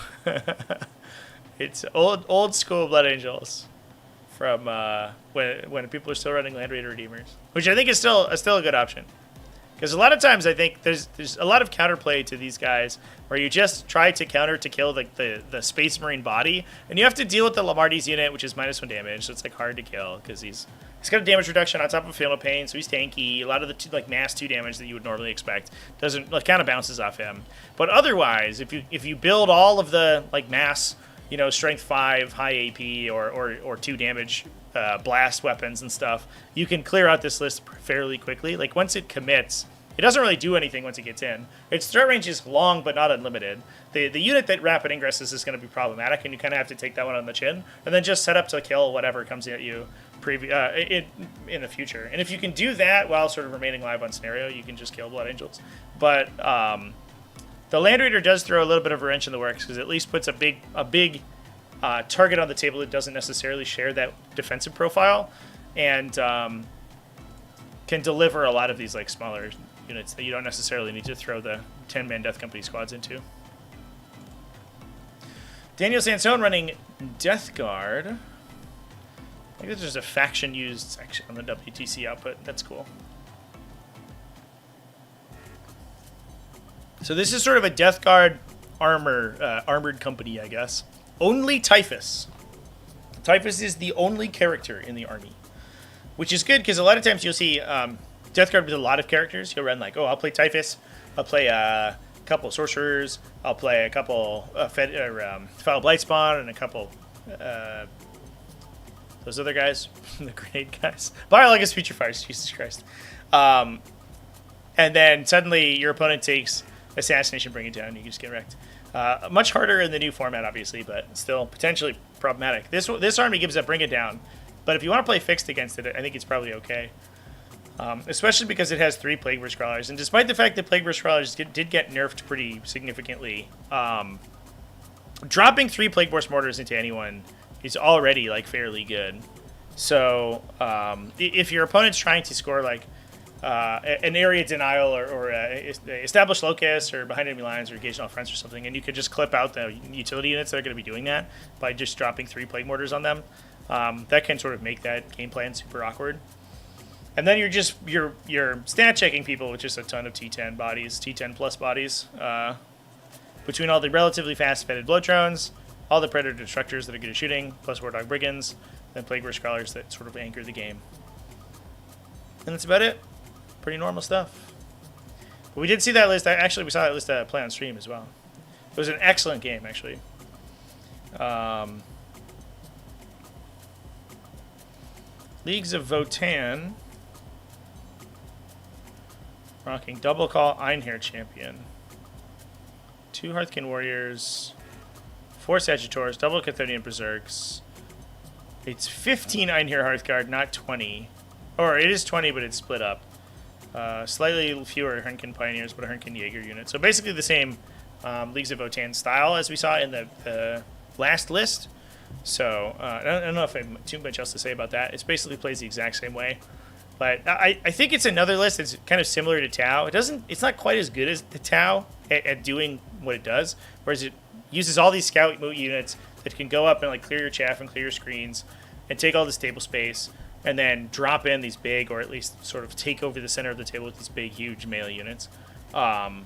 It's old school Blood Angels from when people are still running Land Raider Redeemers, which I think is still a good option. Because a lot of times I think there's a lot of counterplay to these guys where you just try to counter to kill the Space Marine body, and you have to deal with the Lamarty's unit, which is -1 damage, so it's hard to kill because he's got a damage reduction on top of Fatal Pain, so he's tanky. A lot of the mass 2 damage that you would normally expect doesn't kind of bounces off him. But otherwise, if you build all of the mass, strength 5, high AP or 2 damage blast weapons and stuff, you can clear out this list fairly quickly. Once it commits, it doesn't really do anything once it gets in. Its threat range is long but not unlimited. The unit that rapid ingresses is going to be problematic, and you kind of have to take that one on the chin, and then just set up to kill whatever comes at you in the future. And if you can do that while sort of remaining live on scenario, you can just kill Blood Angels. But the Land Raider does throw a little bit of a wrench in the works because it at least puts a big target on the table that doesn't necessarily share that defensive profile, and can deliver a lot of these smaller units that you don't necessarily need to throw the 10-man Death Company squads into. Daniel Sansone running Death Guard. I think there's just a faction used section on the WTC output. That's cool. So this is sort of a Death Guard armored company, I guess. Only Typhus. Typhus is the only character in the army, which is good because a lot of times you'll see Death Guard with a lot of characters. You'll run like, oh, I'll play Typhus. I'll play a couple sorcerers. I'll play a couple Foul Blightspawn and a couple those other guys, the grenade guys. Biologist Future Fires, Jesus Christ. And then suddenly your opponent takes Assassination, bring it down, you just get wrecked. Much harder in the new format, obviously, but still potentially problematic. This army gives up Bring It Down, but if you want to play fixed against it, I think it's probably okay. Especially because it has 3 Plague Burst Crawlers, and despite the fact that Plague Burst Crawlers did get nerfed pretty significantly, dropping 3 Plague Burst Mortars into anyone is already like fairly good. So if your opponent's trying to score like an area denial or establish locus or behind enemy lines or engage all fronts or something, and you could just clip out the utility units that are going to be doing that by just dropping 3 Plague Mortars on them, that can sort of make that game plan super awkward. And then you're stat checking people with just a ton of T10 bodies, T10 plus bodies, between all the relatively fast fetid Bloodtrones, all the Predator Destructors that are good at shooting, plus War Dog Brigands, then Plague Burst Crawlers that sort of anchor the game. And that's about it. Pretty normal stuff. But we did see that list. Actually, we saw that list play on stream as well. It was an excellent game, actually. Leagues of Votan. Rocking Double Call Einherjar Champion. 2 Hearthkin Warriors. 4 Sagittars. Double Chthonian Berserks. It's 15 Einherjar Hearthguard, not 20. Or it is 20, but it's split up. Slightly fewer Hernkin Pioneers, but a Hernkin Jaeger unit. So basically the same Leagues of Votan style as we saw in the last list. So I don't know if I have too much else to say about that. It basically plays the exact same way. But I think it's another list that's kind of similar to Tau. It's not quite as good as the Tau at doing what it does, whereas it uses all these scout units that can go up and like clear your chaff and clear your screens and take all this table space and then drop in these big, or at least sort of take over the center of the table with these big, huge melee units. Tau,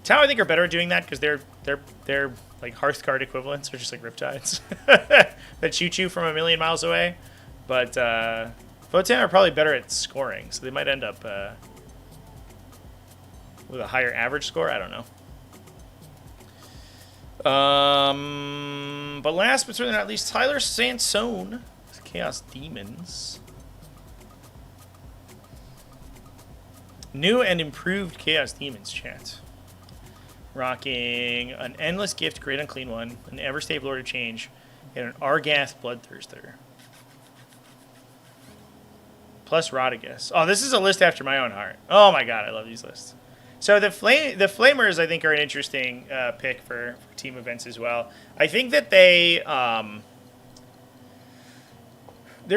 I think, are better at doing that because they're like Hearthguard equivalents, or just like Riptides that shoot you from a million miles away. But Votan are probably better at scoring, so they might end up with a higher average score. I don't know. But last but certainly not least, Tyler Sansone with Chaos Demons. New and improved Chaos Demons, chat. Rocking an Endless Gift, Great Unclean One, an Everstave Lord of Change, and an Argath Bloodthirster. Plus Rodigus. Oh, this is a list after my own heart. Oh my god, I love these lists. So the Flamers, I think, are an interesting pick for team events as well. I think that they're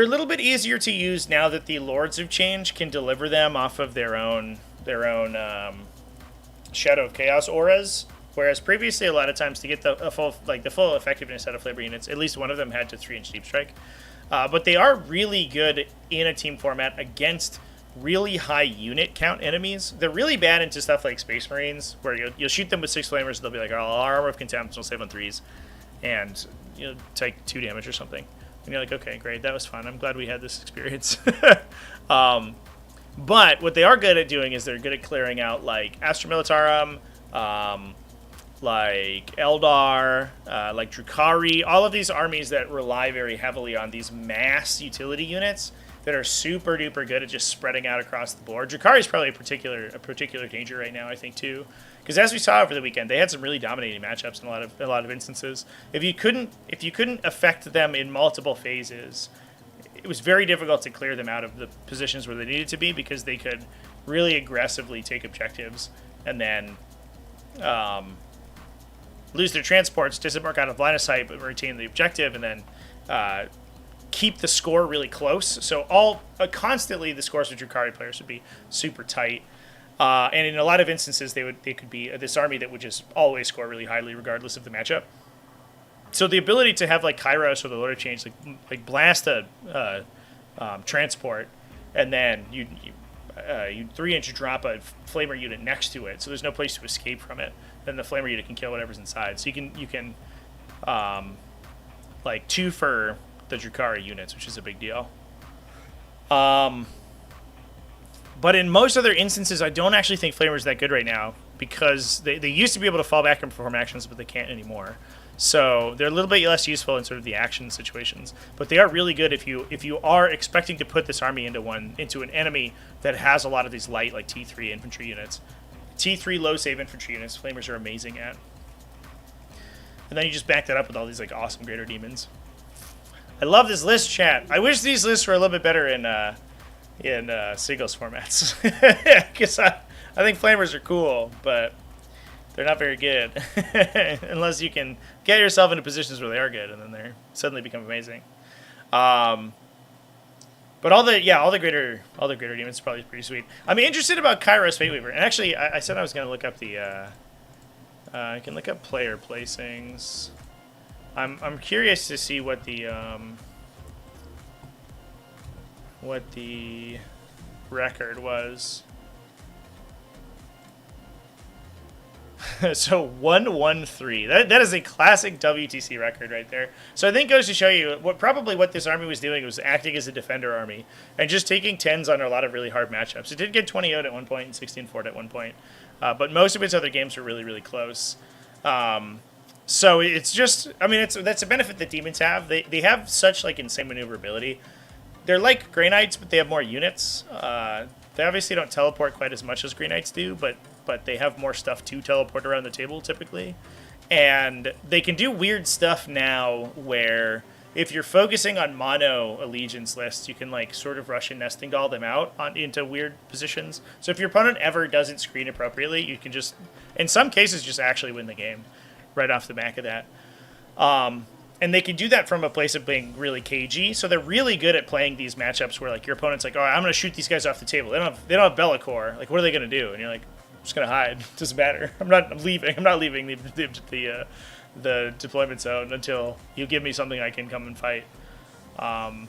a little bit easier to use now that the Lords of Change can deliver them off of their own Shadow of Chaos auras. Whereas previously, a lot of times to get the full effectiveness out of Flavor units, at least one of them had to 3-inch Deep Strike. But they are really good in a team format against really high unit count enemies. They're really bad into stuff like Space Marines, where you'll shoot them with 6 Flamers, and they'll be like, oh, Armor of Contempt, we'll save on 3s, and you'll take 2 damage or something. And you're like, okay, great, that was fun. I'm glad we had this experience. But what they are good at doing is they're good at clearing out like Astra Militarum, like Eldar, like Drukhari, all of these armies that rely very heavily on these mass utility units that are super duper good at just spreading out across the board. Drukhari is probably a particular danger right now, I think, too, because as we saw over the weekend, they had some really dominating matchups in a lot of instances. If you couldn't affect them in multiple phases, it was very difficult to clear them out of the positions where they needed to be, because they could really aggressively take objectives and then lose their transports, disembark out of line of sight, but retain the objective, and then keep the score really close. So constantly the scores of Drukhari players would be super tight. And in a lot of instances, they could be this army that would just always score really highly regardless of the matchup. So the ability to have like Kairos or the Lord of Change like blast a transport, and then you 3-inch drop a flamer unit next to it, so there's no place to escape from it. Then the flamer unit can kill whatever's inside. So you can like 2 for the Drukhari units, which is a big deal. But in most other instances, I don't actually think Flamer's that good right now, because they used to be able to fall back and perform actions, but they can't anymore. So they're a little bit less useful in sort of the action situations. But they are really good if you are expecting to put this army into an enemy that has a lot of these light, like T3 infantry units. T3 low save infantry units, Flamers are amazing at. And then you just back that up with all these like awesome Greater Demons. I love this list, chat. I wish these lists were a little bit better in singles formats. Because I think Flamers are cool, but they're not very good. Unless you can get yourself into positions where they are good, and then they suddenly become amazing. But all the greater demons are probably pretty sweet. I'm interested about Kairos Fateweaver, and actually I said I was going to look up the I can look up player placings. I'm curious to see what the record was. So 113. That is a classic WTC record right there. So I think it goes to show you what this army was doing was acting as a defender army and just taking 10s on a lot of really hard matchups. It did get 20-0 at one point and 16-4 at one point, but most of its other games were really, really close. So it's just, I mean, that's a benefit that demons have. They have such like insane maneuverability. They're like Grey Knights, but they have more units. They obviously don't teleport quite as much as Grey Knights do, but they have more stuff to teleport around the table typically. And they can do weird stuff now where if you're focusing on mono allegiance lists, you can like sort of Russian nesting doll them out into weird positions. So if your opponent ever doesn't screen appropriately, you can just, in some cases, just actually win the game right off the back of that. And they can do that from a place of being really cagey. So they're really good at playing these matchups where like your opponent's like, oh, I'm going to shoot these guys off the table. They don't have Bellicor. Like, what are they going to do? And you're like, I'm just going to hide. Doesn't matter. I'm not leaving the deployment zone until you give me something I can come and fight. And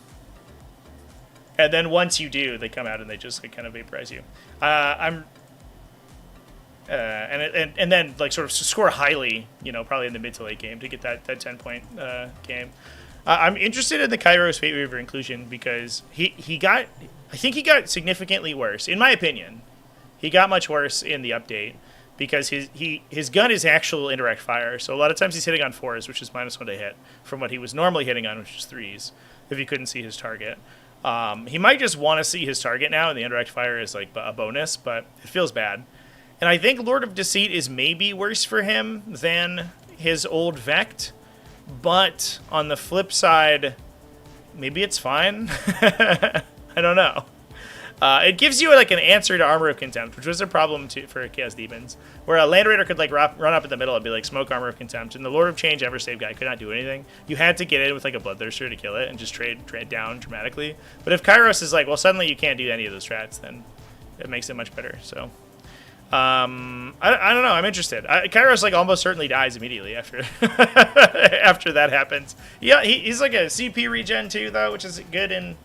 then once you do, they come out and they just like kind of vaporize you. And then like sort of score highly, probably in the mid to late game to get that 10-point game. I'm interested in the Kairos Fateweaver inclusion because I think he got significantly worse, in my opinion. He got much worse in the update because his gun is actual indirect fire. So a lot of times he's hitting on 4s, which is -1 to hit, from what he was normally hitting on, which is 3s, if he couldn't see his target. He might just want to see his target now, and the indirect fire is like a bonus, but it feels bad. And I think Lord of Deceit is maybe worse for him than his old Vect, but on the flip side, maybe it's fine. I don't know. It gives you like an answer to Armor of Contempt, which was a problem for Chaos Demons, where a Land Raider could like run up in the middle and be like smoke Armor of Contempt, and the Lord of Change ever save guy could not do anything. You had to get in with like a Bloodthirster to kill it and just trade down dramatically. But if Kairos is like, well, suddenly you can't do any of those strats, then it makes it much better. So I don't know. I'm interested. Kairos like almost certainly dies immediately after after that happens. Yeah, he's like a CP regen too, though, which is good in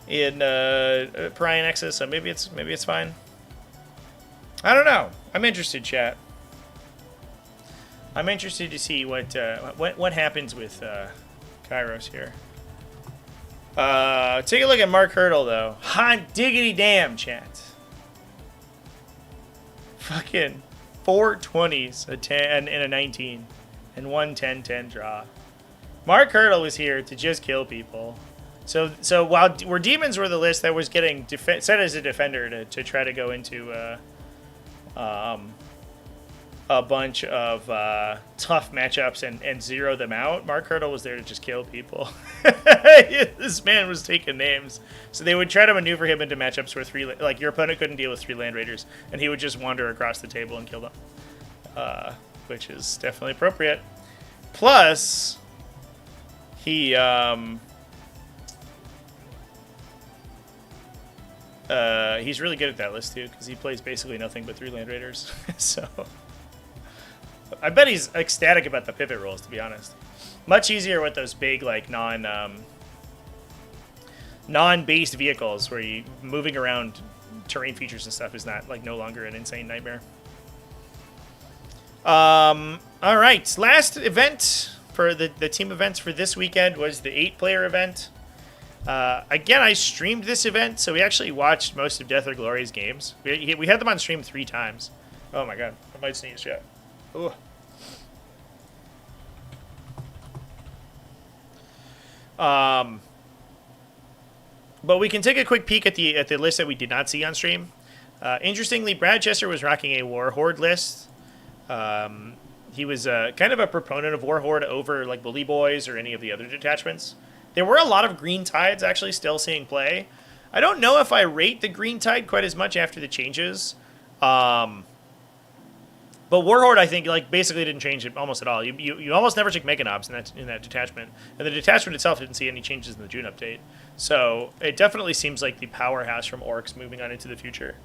Pariah Nexus, so maybe it's fine. I don't know. I'm interested, chat. I'm interested to see what happens with Kairos here. Take a look at Mark Hurdle though. Hot diggity damn, chat. Fucking 4 20s, a 10 and a 19, and 1 10-10 draw. Mark Hurdle was here to just kill people. So while demons were the list that was getting set as a defender to try to go into a bunch of tough matchups and zero them out, Mark Hurdle was there to just kill people. This man was taking names. So they would try to maneuver him into matchups where your opponent couldn't deal with 3 Land Raiders, and he would just wander across the table and kill them, which is definitely appropriate. Plus, he's really good at that list too, because he plays basically nothing but 3 Land Raiders. So I bet he's ecstatic about the pivot rules, to be honest. Much easier with those big, like, non-based vehicles where you moving around terrain features and stuff is not, like, no longer an insane nightmare. All right, last event for the team events for this weekend was the 8-player event. Again, I streamed this event, so we actually watched most of Death or Glory's games. We had them on stream 3 times. Oh my god, I might sneeze yet. Ooh. But we can take a quick peek at the list that we did not see on stream. Interestingly, Brad Chester was rocking a Warhorde list. He was kind of a proponent of Warhorde over like Bully Boys or any of the other detachments. There were a lot of Green Tides actually still seeing play. I don't know if I rate the Green Tide quite as much after the changes. But Warhorde, I think, like basically didn't change it almost at all. You almost never took Mega Knobs in that detachment, and the detachment itself didn't see any changes in the June update. So it definitely seems like the powerhouse from Orcs moving on into the future.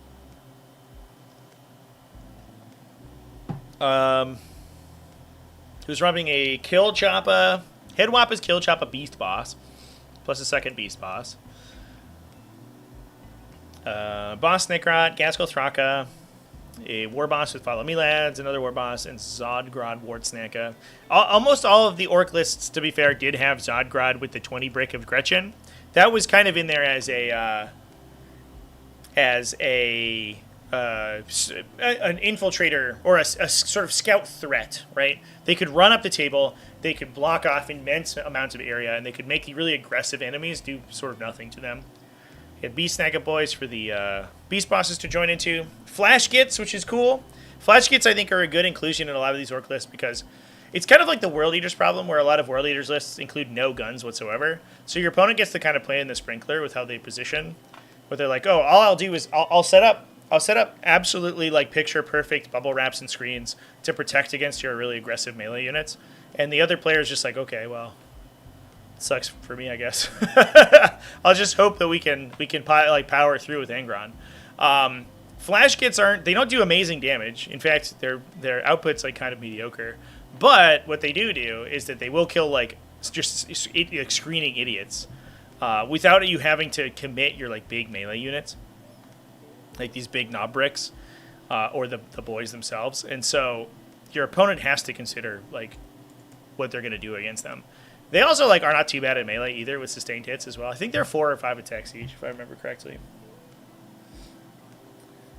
Who's running a Kill Choppa? Headwap is Kill Choppa Beast Boss, plus a second Beast Boss. Boss Necrot, Gaskell Thraka, a War Boss with Follow Me Lads, another War Boss, and Zodgrod Wartsnaka. Almost all of the Orc lists, to be fair, did have Zodgrod with the 20 brick of Gretchen. That was kind of in there as an infiltrator or a sort of scout threat, right? They could run up the table, they could block off immense amounts of area, and they could make the really aggressive enemies do sort of nothing to them. You had Beast Snagga Boys for the Beast Bosses to join into. Flash Gits, which is cool. Flash Gits, I think, are a good inclusion in a lot of these Orc lists because it's kind of like the World Eaters problem where a lot of World Eaters lists include no guns whatsoever. So your opponent gets to kind of play in the sprinkler with how they position. Where they're like, oh, all I'll do is I'll set up absolutely like picture perfect bubble wraps and screens to protect against your really aggressive melee units. And the other player is just like, okay, well, it sucks for me, I guess. I'll just hope that we can power through with Angron. Flash Kits they don't do amazing damage. In fact, their output's like kind of mediocre. But what they do is that they will kill like just screening idiots without you having to commit your like big melee units, like these big knob bricks or the boys themselves. And so your opponent has to consider like what they're going to do against them. They also like are not too bad at melee either with sustained hits as well. I think they're 4 or 5 attacks each, if I remember correctly.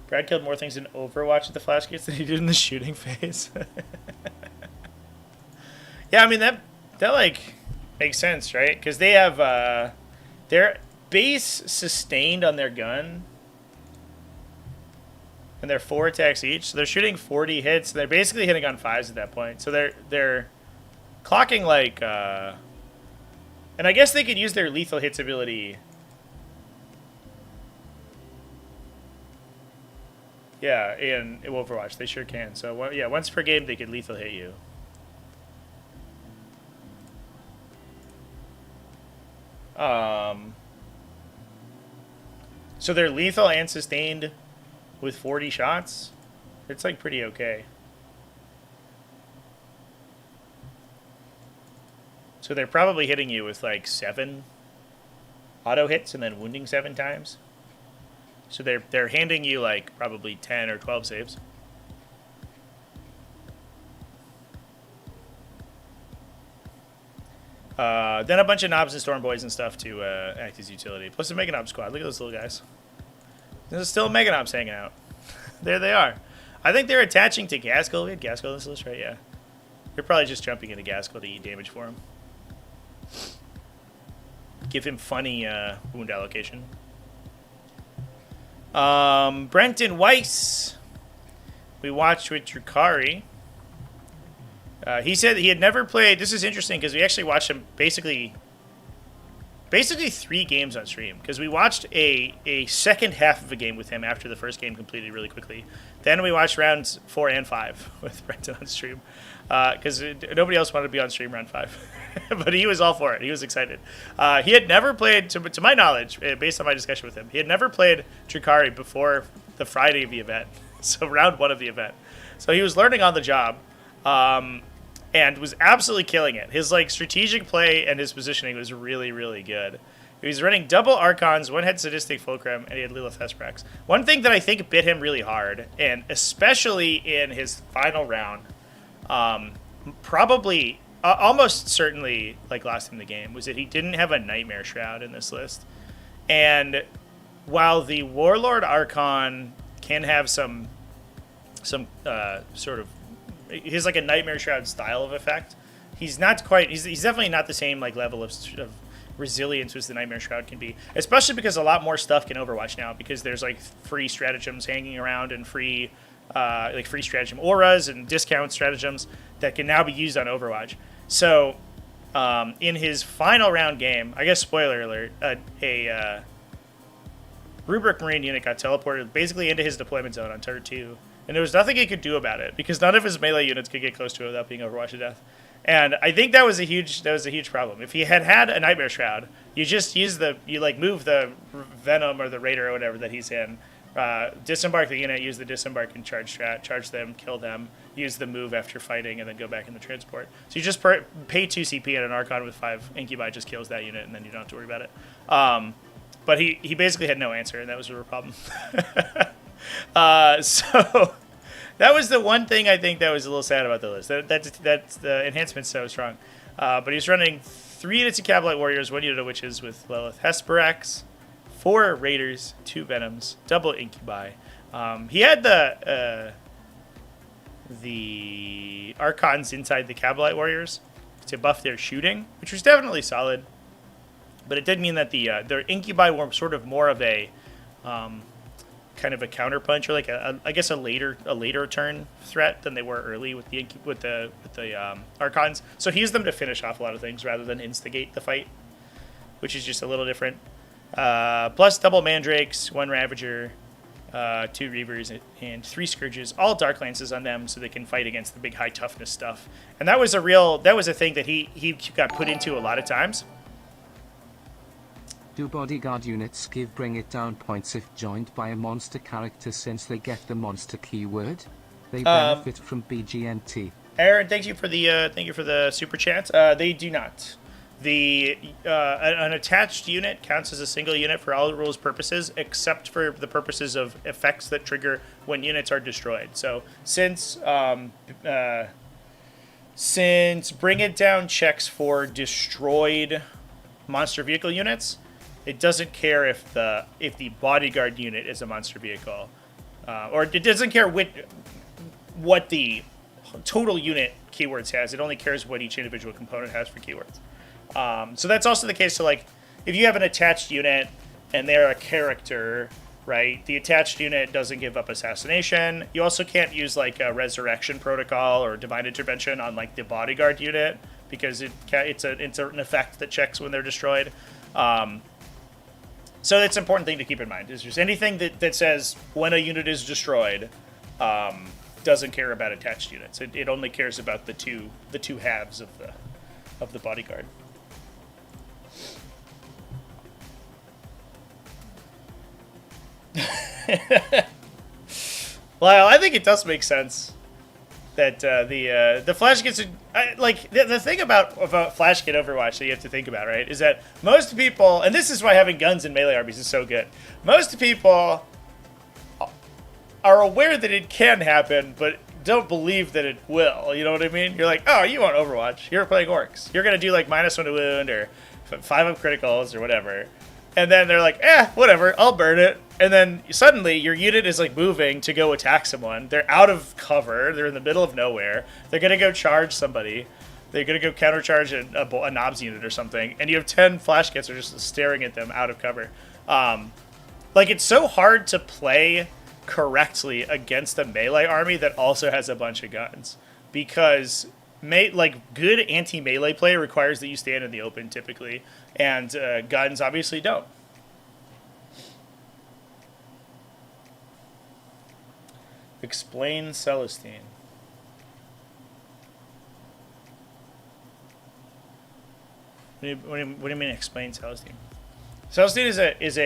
Brad killed more things in Overwatch at the Flash Gates than he did in the shooting phase. Yeah, I mean that like makes sense, right? Because they have their base sustained on their gun, and they're 4 attacks each, so they're shooting 40 hits. They're basically hitting on 5s at that point. So they're clocking like, and I guess they could use their lethal hits ability. Yeah, in Overwatch, they sure can. So yeah, once per game they could lethal hit you. So they're lethal and sustained with 40 shots. It's like pretty okay. So they're probably hitting you with like 7 auto hits and then wounding 7 times. So they're handing you like probably 10 or 12 saves. Then a bunch of knobs and storm boys and stuff to act as utility. Plus a Mega Knob squad. Look at those little guys. There's still Mega Knobs hanging out. There they are. I think they're attaching to Gaskell. We had Gaskell on this list, right? Yeah. They're probably just jumping into Gaskell to eat damage for him. Give him funny wound allocation. Brenton Weiss. We watched with Drukari. He said he had never played. This is interesting because we actually watched him basically 3 games on stream. Because we watched a second half of a game with him after the first game completed really quickly. Then we watched rounds 4 and 5 with Brenton on stream. Because nobody else wanted to be on stream round 5. But he was all for it. He was excited. He had never played, to my knowledge, based on my discussion with him, he had never played Drukari before the Friday of the event. So round 1 of the event. So he was learning on the job. and was absolutely killing it. His like strategic play and his positioning was really, really good. He was running double Archons, one had Sadistic Fulcrum, and he had Lilith Hesperex. One thing that I think bit him really hard, and especially in his final round, probably, almost certainly, like last in the game, was that he didn't have a Nightmare Shroud in this list. And while the Warlord Archon can have some sort of, he's like a Nightmare Shroud style of effect, he's not quite, he's definitely not the same like level of resilience as the Nightmare Shroud can be, especially because a lot more stuff can Overwatch now, because there's like free stratagems hanging around and free free stratagem auras and discount stratagems that can now be used on Overwatch. So in his final round game, I guess spoiler alert, a Rubric Marine unit got teleported basically into his deployment zone on turn 2, and there was nothing he could do about it because none of his melee units could get close to it without being Overwatch to death. And I think that was a huge problem. If he had a Nightmare Shroud, you just use move the Venom or the Raider or whatever that he's in, disembark the unit, use the disembark and charge them, kill them, use the move after fighting, and then go back into transport. So you just pay 2 CP and an Archon with 5 Incubi just kills that unit, and then you don't have to worry about it. But he basically had no answer, and that was a real problem. So that was the one thing I think that was a little sad about the list. That's the enhancement's so strong. But he's running 3 units of Cavalite Warriors, 1 unit of Witches with Lilith Hesperex, 4 Raiders, 2 Venoms, double Incubi. He had the Archons inside the Cavalite Warriors to buff their shooting, which was definitely solid. But it did mean that their Incubi were sort of more of a kind of a counterpunch, or like I guess a later turn threat than they were early with the Archons. So he used them to finish off a lot of things rather than instigate the fight, which is just a little different. Plus double Mandrakes, 1 Ravager, 2 Reavers, and 3 Scourges, all Dark Lances on them, so they can fight against the big high toughness stuff. And that was a thing that he got put into a lot of times. Do bodyguard units give bring it down points if joined by a monster character since they get the monster keyword? They benefit from BGNT. Aaron, thank you for the super chat. They do not. An attached unit counts as a single unit for all rules purposes, except for the purposes of effects that trigger when units are destroyed. So since Bring It Down checks for destroyed monster vehicle units, it doesn't care if the bodyguard unit is a monster vehicle, or it doesn't care what the total unit keywords has. It only cares what each individual component has for keywords. So that's also the case. So like, if you have an attached unit and they're a character, right? The attached unit doesn't give up assassination. You also can't use like a resurrection protocol or divine intervention on like the bodyguard unit because it's an effect that checks when they're destroyed. So it's an important thing to keep in mind. Is just anything that says when a unit is destroyed doesn't care about attached units. It only cares about the two halves of the bodyguard. Well, I think it does make sense that the flash kits like the thing about flash kit Overwatch that you have to think about, right, is that most people, and this is why having guns in melee armies is so good, most people are aware that it can happen, but don't believe that it will. You know what I mean? You're like, oh, you want Overwatch? You're playing orcs. You're gonna do like -1 to wound or 5 of criticals or whatever. And then they're like, whatever, I'll burn it. And then suddenly your unit is like moving to go attack someone. They're out of cover. They're in the middle of nowhere. They're going to go charge somebody. They're going to go countercharge a knobs unit or something. And you have 10 flash kits are just staring at them out of cover. Like, it's so hard to play correctly against a melee army that also has a bunch of guns. Because good anti-melee play requires that you stand in the open typically. And guns obviously don't. Explain Celestine. What do you mean explain Celestine? Celestine is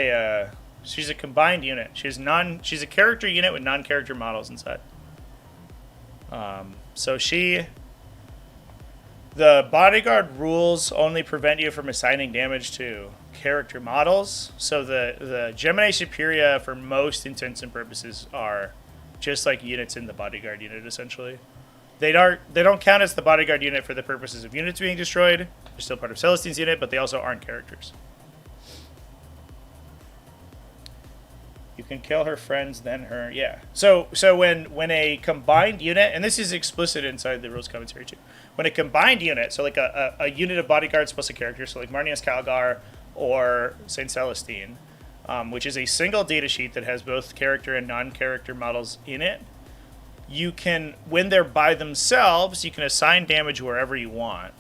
she's a combined unit. She's a character unit with non-character models inside. So the bodyguard rules only prevent you from assigning damage to character models. So the Gemini Superior, for most intents and purposes, are just like units in the bodyguard unit, essentially. They don't count as the bodyguard unit for the purposes of units being destroyed. They're still part of Celestine's unit, but they also aren't characters. You can kill her friends, then her. Yeah. So when a combined unit, and this is explicit inside the rules commentary too. When a combined unit, so like a unit of bodyguards plus a character, so like Marneus Calgar or Saint Celestine, which is a single data sheet that has both character and non-character models in it, you can, when they're by themselves, you can assign damage wherever you want.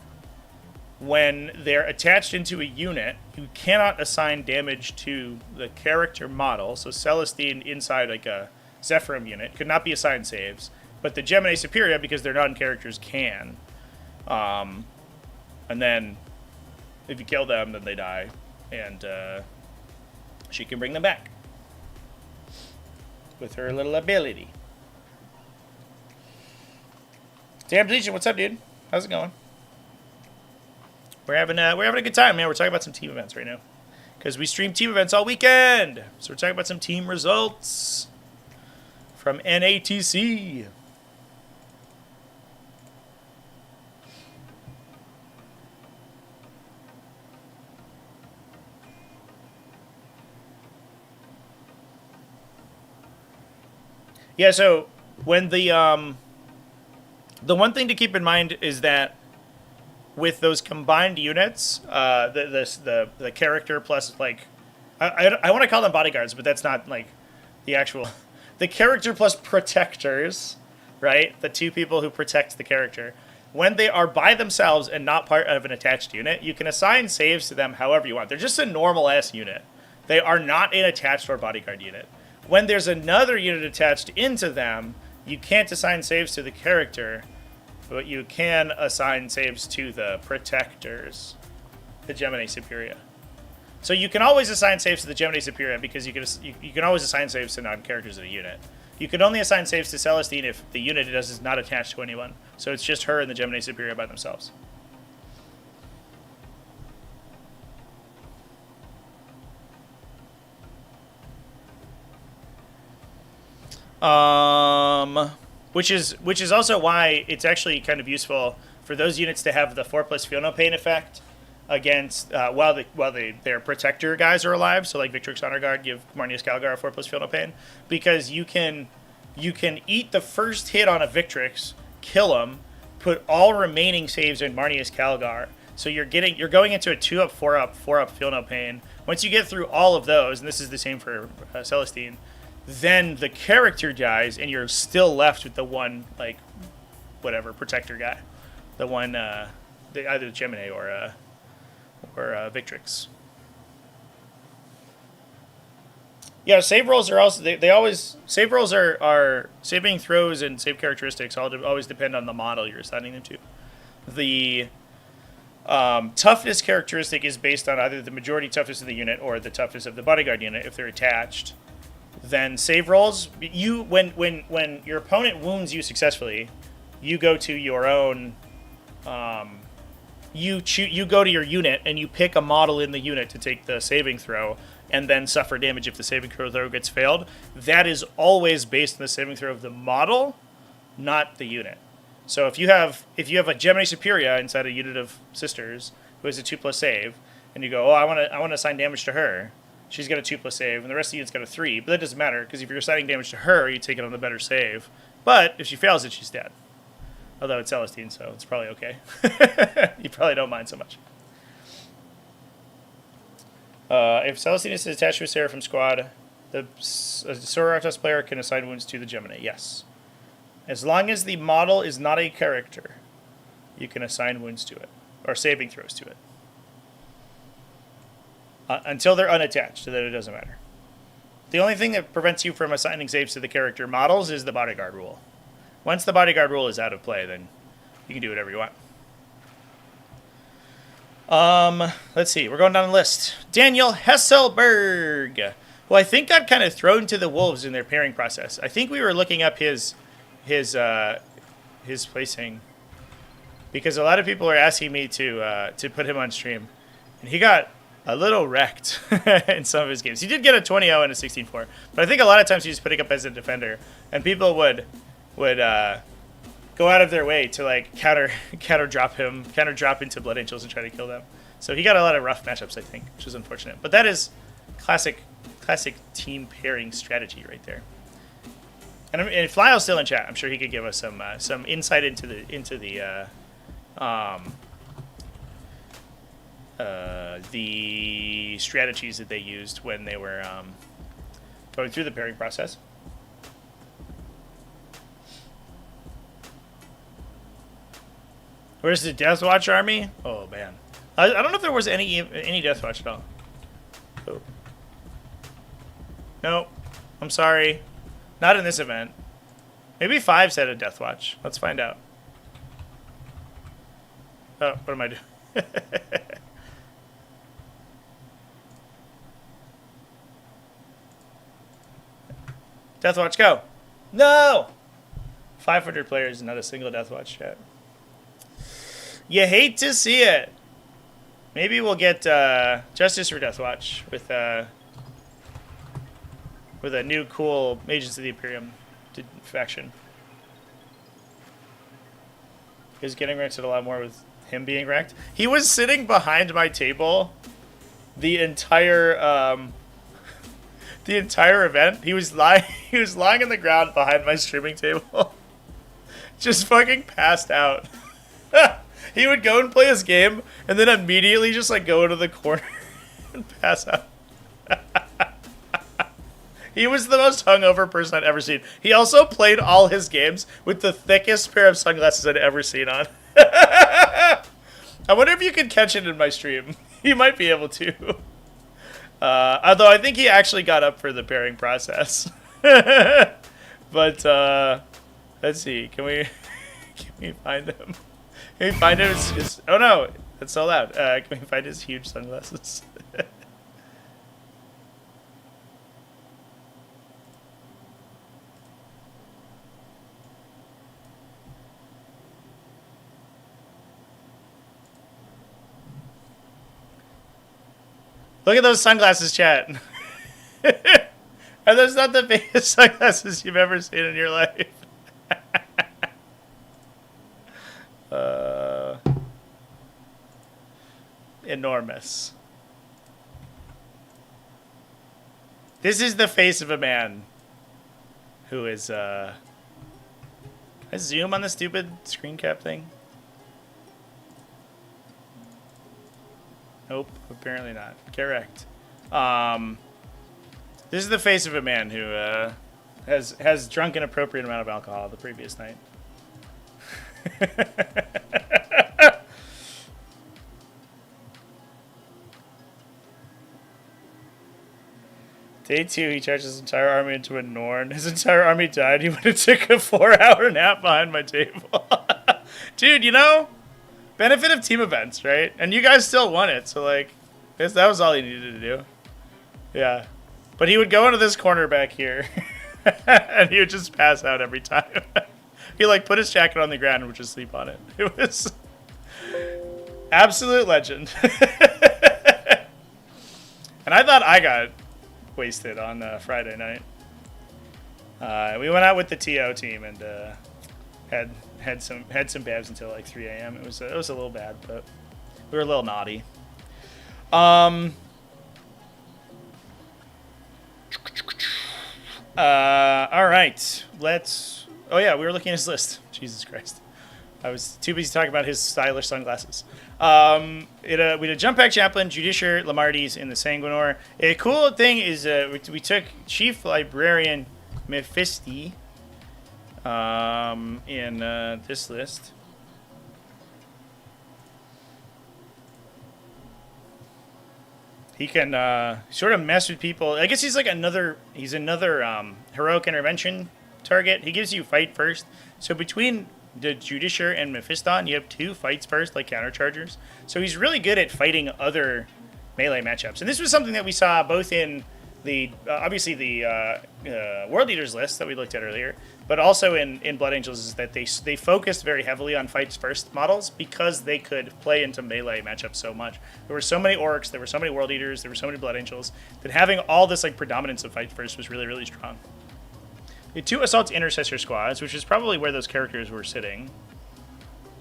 When they're attached into a unit, you cannot assign damage to the character model. So Celestine inside like a Zephyrim unit could not be assigned saves, but the Gemini Superior, because they're non-characters, can. And then if you kill them, then they die, and she can bring them back with her little ability. Damn Legion, what's up, dude? How's it going? We're having a good time, man. We're talking about some team events right now, because we stream team events all weekend. So we're talking about some team results from NATC. Yeah. So when the one thing to keep in mind is that with those combined units, the character plus, like, I want to call them bodyguards, but that's not like the actual, the character plus protectors, right? The two people who protect the character. When they are by themselves and not part of an attached unit, you can assign saves to them however you want. They're just a normal ass unit. They are not an attached or bodyguard unit. When there's another unit attached into them, you can't assign saves to the character, but you can assign saves to the protectors, the Gemini Superior. So you can always assign saves to the Gemini Superior, because you can always assign saves to non-characters in a unit. You can only assign saves to Celestine if the unit it does is not attached to anyone. So it's just her and the Gemini Superior by themselves. Which is also why it's actually kind of useful for those units to have the 4+ feel no pain effect against while their protector guys are alive. So like Victrix Honor Guard give Marneus Calgar a 4+ feel no pain, because you can eat the first hit on a Victrix, kill him, put all remaining saves in Marneus Calgar. So you're going into a 2-up, 4-up, 4-up feel no pain. Once you get through all of those, and this is the same for Celestine, then the character dies, and you're still left with the one, like, whatever, protector guy. The one, either Gemini or Victrix. Yeah, save rolls are also, they always, save rolls are saving throws and save characteristics always depend on the model you're assigning them to. The toughness characteristic is based on either the majority toughness of the unit or the toughness of the bodyguard unit if they're attached. Then save rolls, when your opponent wounds you successfully, you go to your own, you go to your unit and you pick a model in the unit to take the saving throw, and then suffer damage if the saving throw gets failed. That is always based on the saving throw of the model, not the unit. So if you have a Gemini Superior inside a unit of sisters who has a 2+ save, and you go, oh, I want to assign damage to her. She's got a 2+ save, and the rest of the unit's got a 3. But that doesn't matter, because if you're assigning damage to her, you take it on the better save. But if she fails it, she's dead. Although it's Celestine, so it's probably okay. You probably don't mind so much. If Celestine is attached to a Seraphim squad, the Sororitas player can assign wounds to the Gemini. Yes. As long as the model is not a character, you can assign wounds to it, or saving throws to it. Until they're unattached, so that it doesn't matter. The only thing that prevents you from assigning saves to the character models is the bodyguard rule. Once the bodyguard rule is out of play, then you can do whatever you want. Let's see. We're going down the list. Daniel Hesselberg, who I think got kind of thrown to the wolves in their pairing process. I think we were looking up his his placing, because a lot of people are asking me to put him on stream, and he got a little wrecked in some of his games. He did get a 20-0 and a 16-4, but I think a lot of times he was putting up as a defender, and people would go out of their way to like counter drop into Blood Angels and try to kill them. So he got a lot of rough matchups, I think, which is unfortunate. But that is classic team pairing strategy right there. And Flyle's still in chat. I'm sure he could give us some insight into the strategies that they used when they were going through the pairing process. Where's the Deathwatch army? Oh man, I don't know if there was any Deathwatch at all. Oh. No, I'm sorry, not in this event. Maybe 5 said a Deathwatch. Let's find out. Oh, what am I doing? Deathwatch, go! No! 500 players, not a single Deathwatch chat. You hate to see it. Maybe we'll get Justice for Deathwatch with a new cool Agents of the Imperium faction. He's getting wrecked a lot more with him being wrecked. He was sitting behind my table the entire event. He was lying on the ground behind my streaming table. Just fucking passed out. He would go and play his game, and then immediately just like go into the corner and pass out. He was the most hungover person I'd ever seen. He also played all his games with the thickest pair of sunglasses I'd ever seen on. I wonder if you could catch it in my stream. You might be able to. Although I think he actually got up for the pairing process. But let's see. Can we find him? Can we find his oh no, it's so loud. Can we find his huge sunglasses? Look at those sunglasses, chat. Are those not the biggest sunglasses you've ever seen in your life? Enormous. This is the face of a man who is, can I zoom on the stupid screen cap thing? Nope, apparently not. Correct. This is the face of a man who has drunk an appropriate amount of alcohol the previous night. Day 2, he charged his entire army into a Norn. His entire army died. He went and took a 4-hour nap behind my table. Dude, you know, benefit of team events, right? And you guys still won it, so like, that was all he needed to do. Yeah. But he would go into this corner back here, and he would just pass out every time. He like put his jacket on the ground and would just sleep on it. It was absolute legend. And I thought I got wasted on Friday night. We went out with the TO team and had some babs until like 3 a.m. It was a little bad, but we were a little naughty. All right, let's. Oh yeah, we were looking at his list. Jesus Christ, I was too busy talking about his stylish sunglasses. We did Jump Pack Chaplain, Judiciary, Lamarties, and the Sanguinor. A cool thing is we took Chief Librarian Mephisti in this list. He can sort of mess with people. I guess he's another heroic intervention target. He gives you fight first. So between the Judiciary and Mephiston, you have 2 fights first, like counterchargers. So he's really good at fighting other melee matchups. And this was something that we saw both in obviously the World Eaters list that we looked at earlier, but also in Blood Angels is that they focused very heavily on fights first models because they could play into melee matchups so much. There were so many Orcs, there were so many World Eaters, there were so many Blood Angels that having all this like predominance of fight first was really, really strong. We had 2 Assault Intercessor squads, which is probably where those characters were sitting.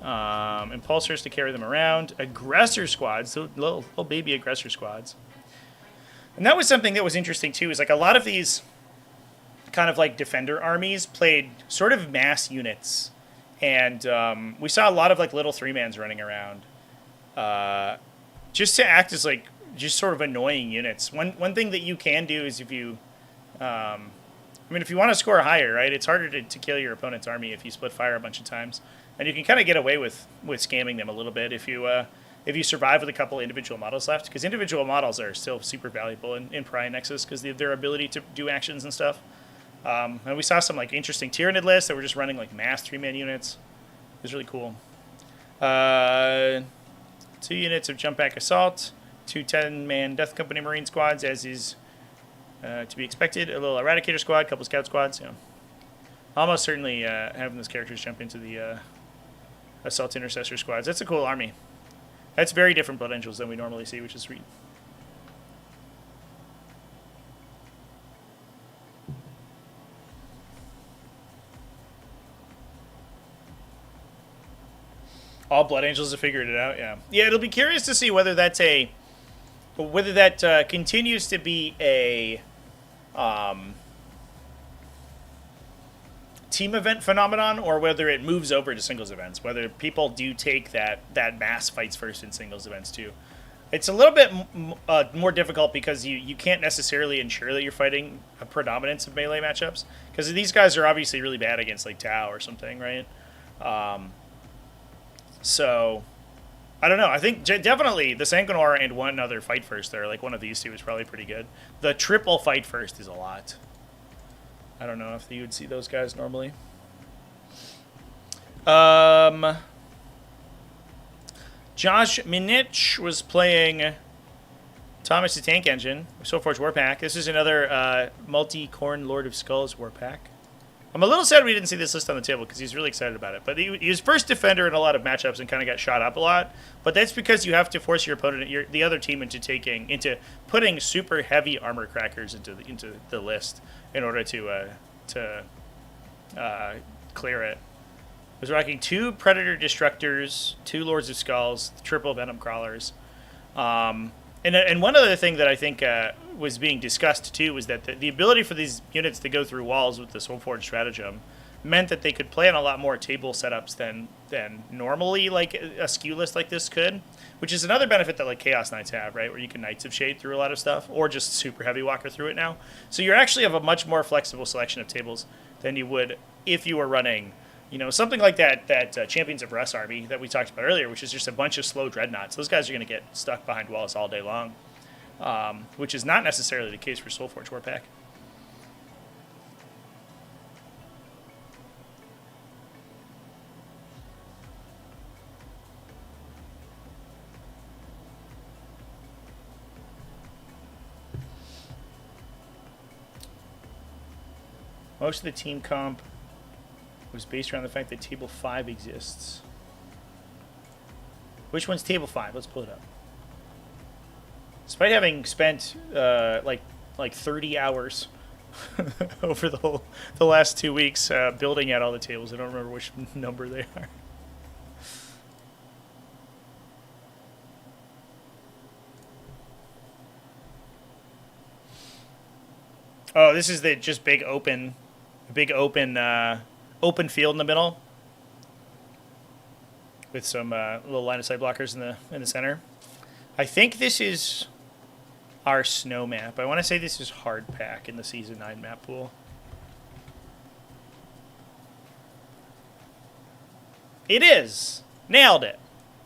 Impulsors to carry them around. Aggressor squads, so little baby aggressor squads. And that was something that was interesting too, is like a lot of these kind of like defender armies played sort of mass units. And we saw a lot of like little 3-mans running around. Just to act as like just sort of annoying units. One thing that you can do is if you if you want to score higher, right, it's harder to kill your opponent's army if you split fire a bunch of times. And you can kind of get away with scamming them a little bit if you survive with a couple individual models left, because individual models are still super valuable in Pariah Nexus because of their ability to do actions and stuff. And we saw some like interesting Tyrannid lists that were just running like mass 3-man units. It was really cool. 2 units of jump back assault, 2 10-man Death Company Marine squads, as is to be expected. A little Eradicator squad, a couple Scout squads. Almost certainly having those characters jump into the Assault Intercessor squads. That's a cool army. That's very different Blood Angels than we normally see, which is sweet. All Blood Angels have figured it out, yeah. Yeah, it'll be curious to see whether that's whether that continues to be a team event phenomenon, or whether it moves over to singles events, whether people do take that mass fights first in singles events too. It's a little bit more difficult because you can't necessarily ensure that you're fighting a predominance of melee matchups, because these guys are obviously really bad against like Tau or something, right? So I don't know. I think definitely the Sanguinor and one other fight first there, like one of these two, is probably pretty good. The triple fight first is a lot. I don't know if you would see those guys normally. Josh Minich was playing Thomas the Tank Engine, Soulforge War Pack. This is another multi-corn Lord of Skulls War Pack. I'm a little sad we didn't see this list on the table because he's really excited about it. But he was first defender in a lot of matchups and kind of got shot up a lot. But that's because you have to force your opponent, the other team, into putting super heavy armor crackers into the list in order to clear it. I was rocking 2 Predator Destructors, 2 Lords of Skulls, triple Venom Crawlers. And one other thing that I think was being discussed too was that the ability for these units to go through walls with the Soulforge stratagem meant that they could plan a lot more table setups than normally like a skew list like this could, which is another benefit that like Chaos Knights have, right? Where you can Knights of Shade through a lot of stuff, or just super heavy walker through it now. So you actually have a much more flexible selection of tables than you would if you were running, something like that Champions of Russ army that we talked about earlier, which is just a bunch of slow dreadnoughts. Those guys are going to get stuck behind walls all day long, which is not necessarily the case for Soulforge War Pack. Most of the team comp was based around the fact that Table 5 exists. Which one's Table 5? Let's pull it up. Despite having spent like 30 hours over the last 2 weeks building out all the tables, I don't remember which number they are. Oh, this is the just big open field in the middle with some little line of sight blockers in the center. I think this is our snow map. I want to say this is hard pack in the Season 9 map pool. It is! Nailed it!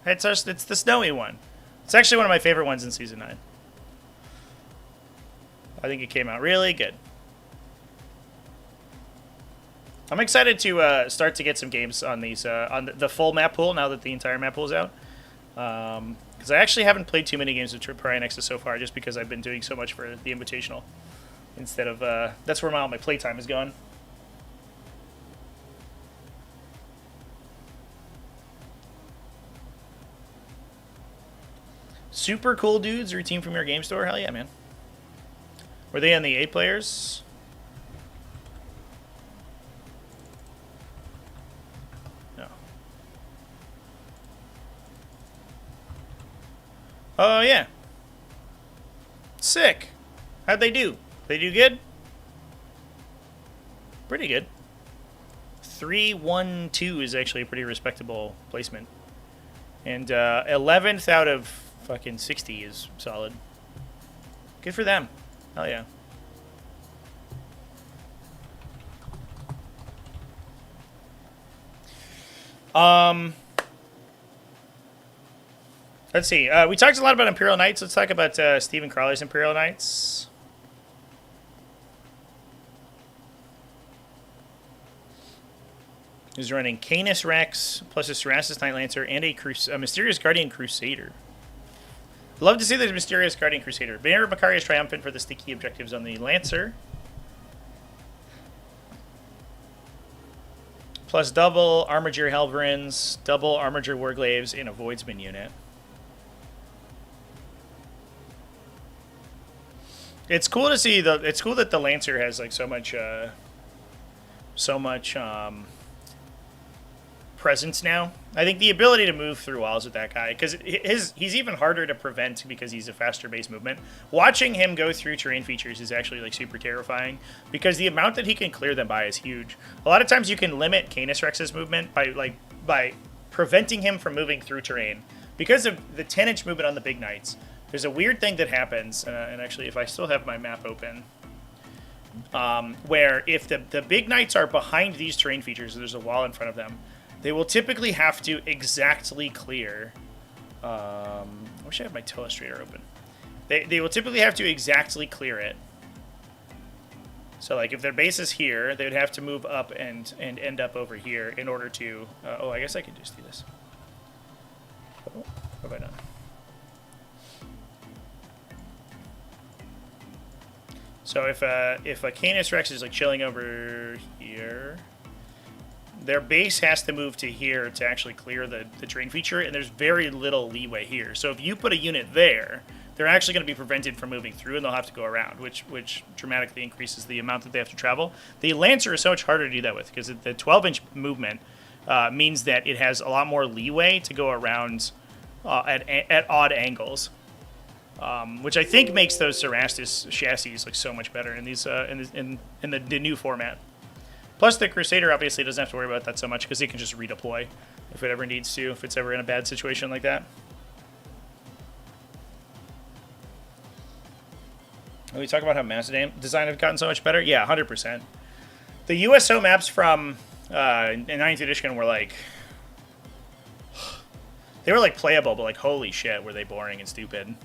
It's the snowy one. It's actually one of my favorite ones in Season 9. I think it came out really good. I'm excited to start to get some games on these on the full map pool now that the entire map pool is out. Because I actually haven't played too many games of Pariah Nexus so far, just because I've been doing so much for the Invitational. instead of that's where all my playtime is going. Super cool dudes or a team from your game store? Hell yeah, man. Were they on the 8 players? No. Oh, yeah. Sick. How'd they do? They do good? Pretty good. 3-1-2 is actually a pretty respectable placement. And 11th out of fucking 60 is solid. Good for them. Hell yeah. Let's see. We talked a lot about Imperial Knights. Let's talk about Stephen Crowley's Imperial Knights. He's running Canis Rex plus a Cerastus Knight Lancer and a Mysterious Guardian Crusader. Love to see the Mysterious Guardian Crusader. Banner Macari is triumphant for the sticky objectives on the Lancer. Plus double Armiger Helverins, double Armiger Warglaves, and a Voidsman unit. It's cool to see it's cool that the Lancer has like so much presence now. I think the ability to move through walls with that guy, because he's even harder to prevent because he's a faster base movement. Watching him go through terrain features is actually like super terrifying because the amount that he can clear them by is huge. A lot of times you can limit Canis Rex's movement by preventing him from moving through terrain because of the 10-inch movement on the big knights. There's a weird thing that happens, and actually if I still have my map open, where if the big knights are behind these terrain features, there's a wall in front of them, they will typically have to exactly clear. I wish I had my Telestrator open. They will typically have to exactly clear it. So, like, if their base is here, they would have to move up and end up over here in order to. Oh, I guess I could just do this. Oh, what have I done? So if a Canis Rex is like chilling over here, their base has to move to here to actually clear the terrain feature, and there's very little leeway here. So if you put a unit there, they're actually going to be prevented from moving through, and they'll have to go around, which dramatically increases the amount that they have to travel. The Lancer is so much harder to do that with, because the 12-inch movement means that it has a lot more leeway to go around at odd angles. Which I think makes those Cerastus chassis like so much better in these in the new format. Plus, the Crusader obviously doesn't have to worry about that so much because it can just redeploy if it ever needs to, if it's ever in a bad situation like that. Are we talking about how mass design have gotten so much better? Yeah, 100%. The USO maps from in 9th edition were like they were like playable, but like holy shit, were they boring and stupid.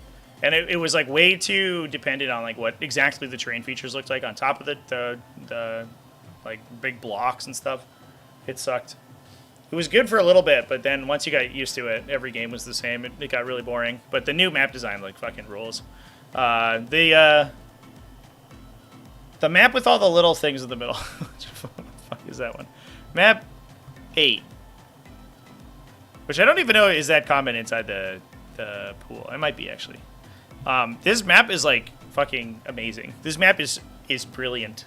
And it was like way too dependent on like what exactly the terrain features looked like on top of the like big blocks and stuff. It sucked. It was good for a little bit, but then once you got used to it, every game was the same. It got really boring. But the new map design like fucking rules. The map with all the little things in the middle. What the fuck is that one? Map 8. Which I don't even know is that common inside the pool. It might be actually. This map is like fucking amazing. This map is brilliant.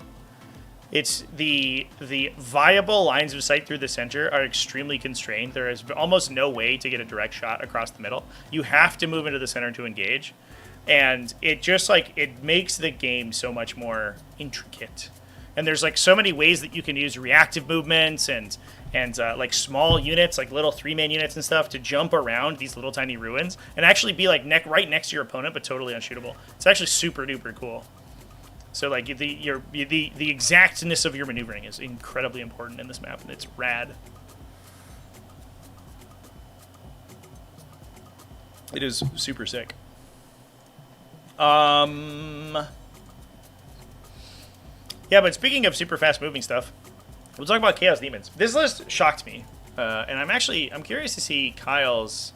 It's the viable lines of sight through the center are extremely constrained. There is almost no way to get a direct shot across the middle. You have to move into the center to engage, and it just like it makes the game so much more intricate. And there's like so many ways that you can use reactive movements and like small units, like little 3-man units and stuff, to jump around these little tiny ruins and actually be like right next to your opponent, but totally unshootable. It's actually super duper cool. So like the exactness of your maneuvering is incredibly important in this map, and it's rad. It is super sick. Yeah, but speaking of super fast moving stuff, we'll talk about Chaos Demons. This list shocked me, and I'm curious to see Kyle's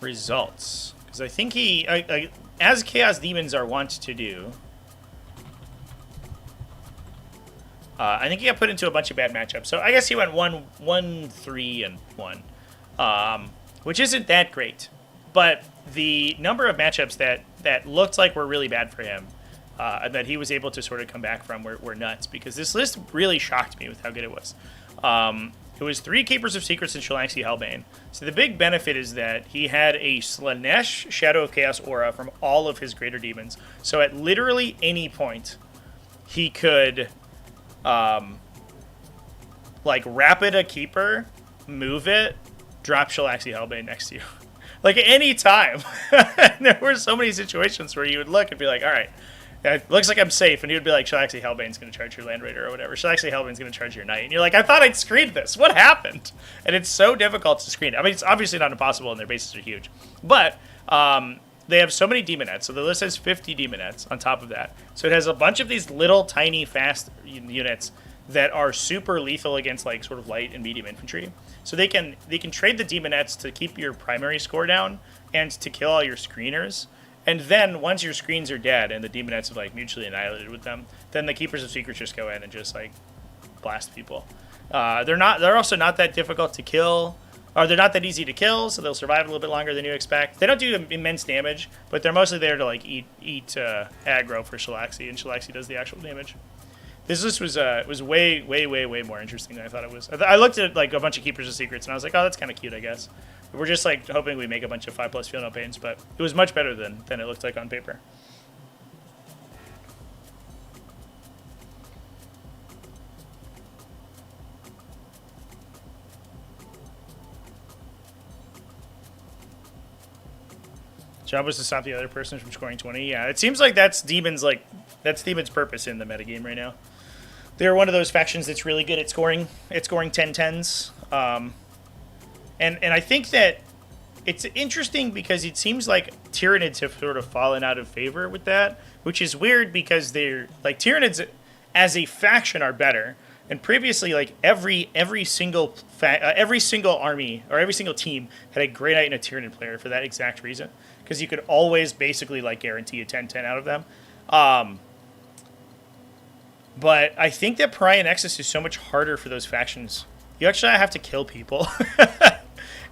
results, Because I think he, as Chaos Demons are wont to do, I think he got put into a bunch of bad matchups. So I guess he went 1-3-1, which isn't that great. But the number of matchups that looked like were really bad for him, and that he was able to sort of come back from were nuts. Because this list really shocked me with how good it was. It was 3 Keepers of Secrets and Shalaxi Hellbane. So the big benefit is that he had a Slanesh Shadow of Chaos aura from all of his greater demons. So at literally any point, he could, like, rapid a keeper, move it, drop Shalaxi Hellbane next to you. Like, any time. There were so many situations where you would look and be like, all right, it looks like I'm safe, and he would be like, Shalaxi Hellbane's going to charge your Land Raider or whatever. Shalaxi Hellbane's going to charge your Knight. And you're like, I thought I'd screened this. What happened? And it's so difficult to screen. I mean, it's obviously not impossible, and their bases are huge. But they have so many Demonettes. So the list has 50 Demonettes on top of that. So it has a bunch of these little, tiny, fast units that are super lethal against, like, sort of light and medium infantry. So they can trade the Demonettes to keep your primary score down and to kill all your screeners. And then, once your screens are dead and the Demonettes have, like, mutually annihilated with them, then the Keepers of Secrets just go in and just, like, blast people. They're also not that difficult to kill, or they're not that easy to kill, so they'll survive a little bit longer than you expect. They don't do immense damage, but they're mostly there to, like, eat aggro for Shalaxi, and Shalaxi does the actual damage. This list was way more interesting than I thought it was. I looked at, like, a bunch of Keepers of Secrets, and I was like, oh, that's kind of cute, I guess. We're just, like, hoping we make a bunch of 5+ Field No Pains, but it was much better than it looked like on paper. Job was to stop the other person from scoring 20. Yeah, it seems like that's Demon's purpose in the metagame right now. They're one of those factions that's really good at scoring. It's scoring 10-10s. And I think that it's interesting because it seems like Tyranids have sort of fallen out of favor with that, which is weird because they're, like, Tyranids as a faction are better. And previously, like, every single army or every single team had a Grey Knight and a Tyranid player for that exact reason, because you could always basically, like, guarantee a 10-10 out of them. But I think that Pariah Nexus is so much harder for those factions. You actually have to kill people.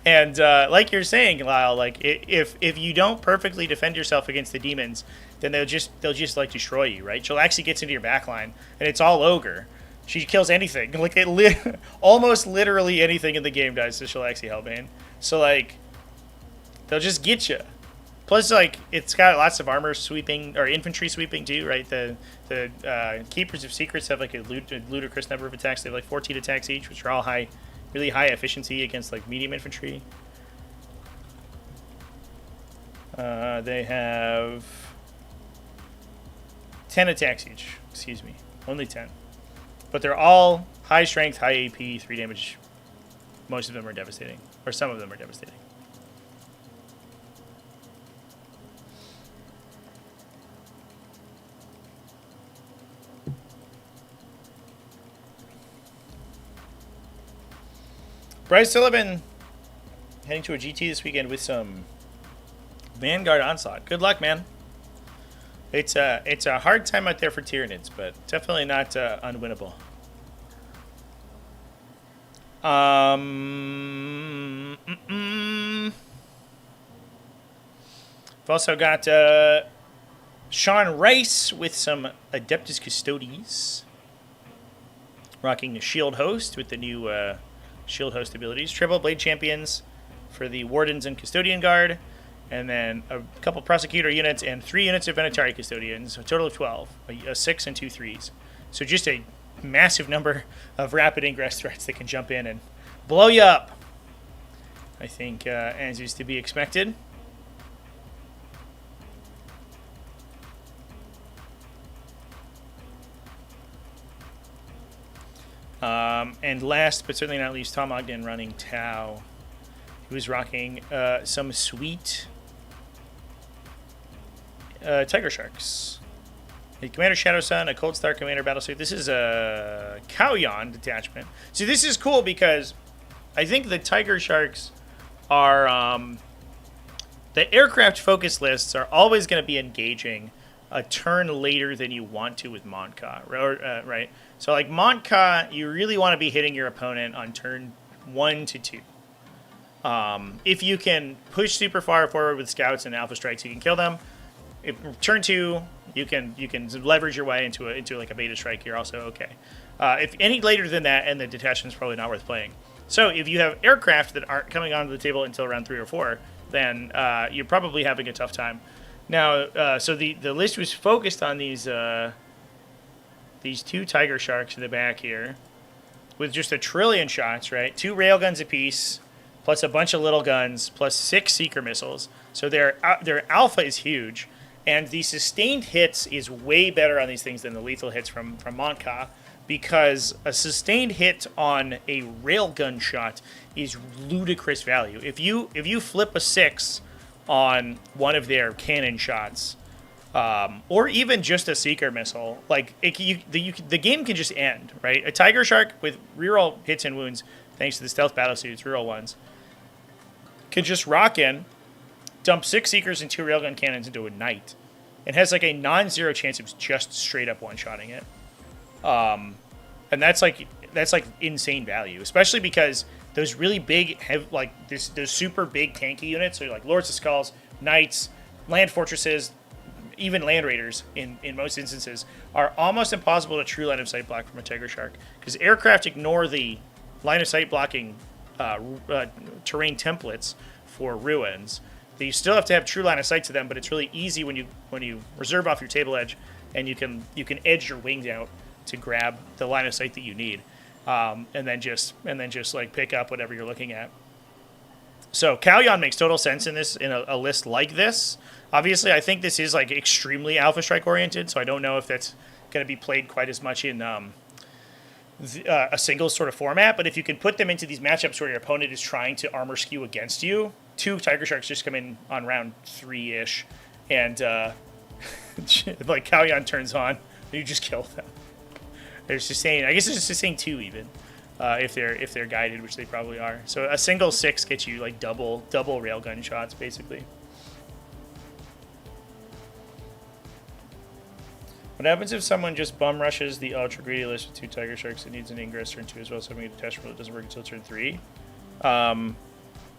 And like you're saying, Lyle, like, if you don't perfectly defend yourself against the demons, then they'll just like destroy you, right? Shalaxi gets into your backline, and it's all ogre. She kills anything, like almost literally anything in the game dies to Shalaxi Hellbane. So, like, they'll just get you. Plus, like, it's got lots of armor sweeping or infantry sweeping too, right? The Keepers of Secrets have, like, a ludicrous number of attacks. They have, like, 14 attacks each, which are all really high efficiency against, like, medium infantry. They have 10 attacks each. Excuse me, only 10. But they're all high strength, high AP, 3 damage. Most of them are devastating, or some of them are devastating. Bryce Sullivan heading to a GT this weekend with some Vanguard Onslaught. Good luck, man. It's a hard time out there for Tyranids, but definitely not unwinnable. We've also got Sean Rice with some Adeptus Custodes, rocking the Shield Host with the new Shield Host abilities. Triple Blade Champions for the Wardens and Custodian Guard, and then a couple Prosecutor units and 3 units of Venatari Custodians, a total of 12, a 6 and 2 3s. So just a massive number of rapid ingress threats that can jump in and blow you up, I think, as is to be expected. And last but certainly not least, Tom Ogden running Tau, who is rocking some sweet Tiger Sharks. A Commander Shadow Sun, a Cold Star Commander Battlesuit. This is a Kauyon detachment. So this is cool because I think the Tiger Sharks are the aircraft focus lists are always going to be engaging a turn later than you want to with Monka, right? So like Monka, you really want to be hitting your opponent on turn 1 to 2. If you can push super far forward with scouts and alpha strikes, you can kill them. If turn 2, you can leverage your way into like a beta strike. You're also okay. If any later than that, and the detachment's probably not worth playing. So if you have aircraft that aren't coming onto the table until round 3 or 4, then you're probably having a tough time. Now, so the list was focused on these 2 tiger sharks in the back here, with just 1 trillion shots, right? 2 railguns apiece, plus a bunch of little guns, plus 6 seeker missiles. So their alpha is huge, and the sustained hits is way better on these things than the lethal hits from Monka, because a sustained hit on a railgun shot is ludicrous value. If you flip a 6 on one of their cannon shots, or even just a seeker missile, like the game can just end, right? A tiger shark with reroll hits and wounds, thanks to the stealth battlesuits, reroll ones, can just rock in, dump 6 seekers and 2 railgun cannons into a knight, and has like a non-zero chance of just straight up one-shotting it. And that's like insane value, especially because those really big, those super big tanky units, so like Lords of Skulls, Knights, Land Fortresses, even Land Raiders in most instances, are almost impossible to true line of sight block from a Tiger Shark, because aircraft ignore the line of sight blocking terrain templates for ruins. You still have to have true line of sight to them, but it's really easy when you reserve off your table edge, and you can edge your wings out to grab the line of sight that you need, and then just like pick up whatever you're looking at. So Kalyan makes total sense in a list like this. Obviously, I think this is like extremely Alpha Strike oriented, so I don't know if that's going to be played quite as much in a single sort of format. But if you can put them into these matchups where your opponent is trying to armor skew against you, 2 Tiger Sharks just come in on round 3-ish, and like Kalyan turns on, and you just kill them. They're sustain. I guess it's just sustain 2 even, if they're guided, which they probably are. So a single 6 gets you like double railgun shots basically. What happens if someone just bum rushes the ultra greedy list with 2 Tiger Sharks and needs an ingress turn 2 as well as having a detachment that doesn't work until turn 3? I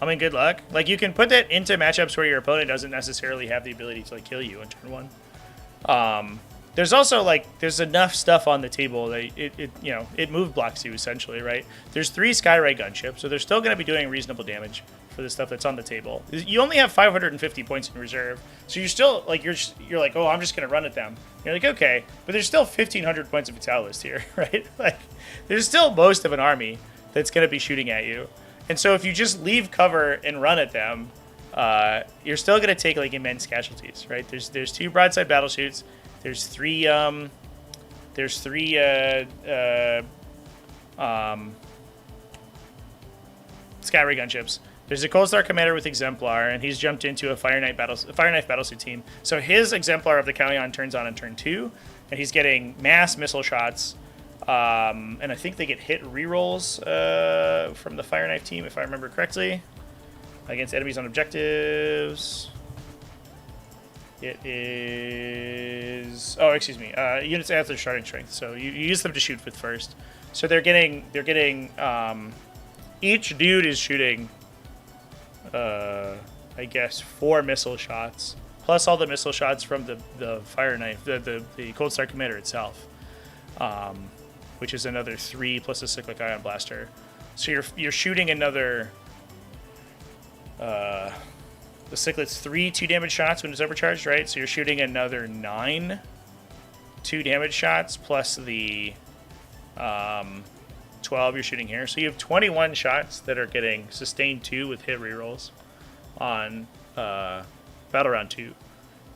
mean, good luck. Like, you can put that into matchups where your opponent doesn't necessarily have the ability to like kill you on turn 1. There's also like there's enough stuff on the table that it move blocks you essentially, right? There's 3 Skyray gunships, so they're still going to be doing reasonable damage for the stuff that's on the table. You only have 550 points in reserve, so you're still like you're like, oh, I'm just going to run at them. You're like, okay, but there's still 1,500 points of Vitalist here, right? Like, there's still most of an army that's going to be shooting at you, and so if you just leave cover and run at them, you're still going to take like immense casualties, right? There's 2 broadside battle shoots. There's 3 Skyray gunships. There's a Cold Star Commander with Exemplar, and he's jumped into a Fire Knife Battlesuit team. So his Exemplar of the Kalyan turns on in turn 2, and he's getting mass missile shots. And I think they get hit rerolls from the Fire Knife team, if I remember correctly, against enemies on objectives. It is... Oh, excuse me. Units add their starting strength, so you use them to shoot with first. So they're getting each dude is shooting, I guess, 4 missile shots, plus all the missile shots from the Fire Knife, the Cold Star Commander itself, which is another 3 plus a Cyclic Ion Blaster. So you're shooting another... The Cyclet's 3 2 damage shots when it's overcharged, right? So you're shooting another 9 2 damage shots plus the 12 you're shooting here. So you have 21 shots that are getting sustained 2 with hit rerolls on Battle Round 2.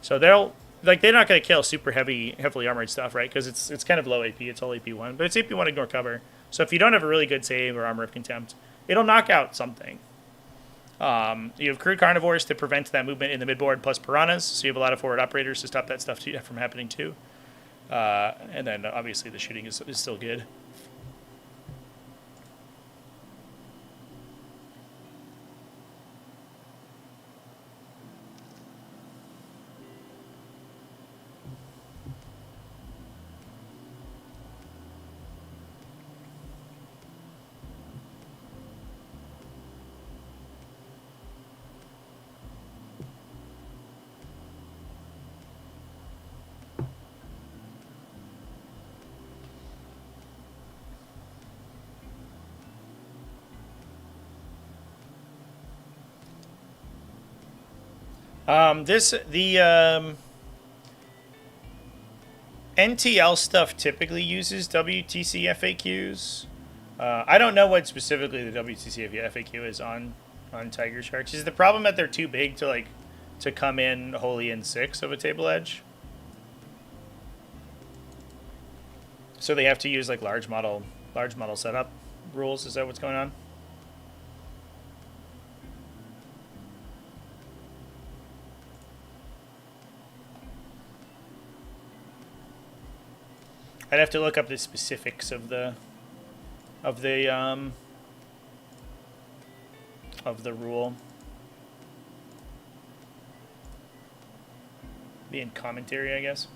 So they're not going to kill super heavily armored stuff, right? Because it's kind of low AP. It's all AP 1, but it's AP 1 ignore cover. So if you don't have a really good save or Armor of Contempt, it'll knock out something. You have Crude Carnivores to prevent that movement in the midboard, plus Piranhas, so you have a lot of forward operators to stop that stuff from happening too. And then obviously the shooting is still good. The NTL stuff typically uses WTC FAQs. I don't know what specifically the WTC FAQ is on Tiger Sharks. Is the problem that they're too big to come in wholly in 6 of a table edge? So they have to use like large model setup rules. Is that what's going on? I'd have to look up the specifics of the rule. Be in commentary, I guess.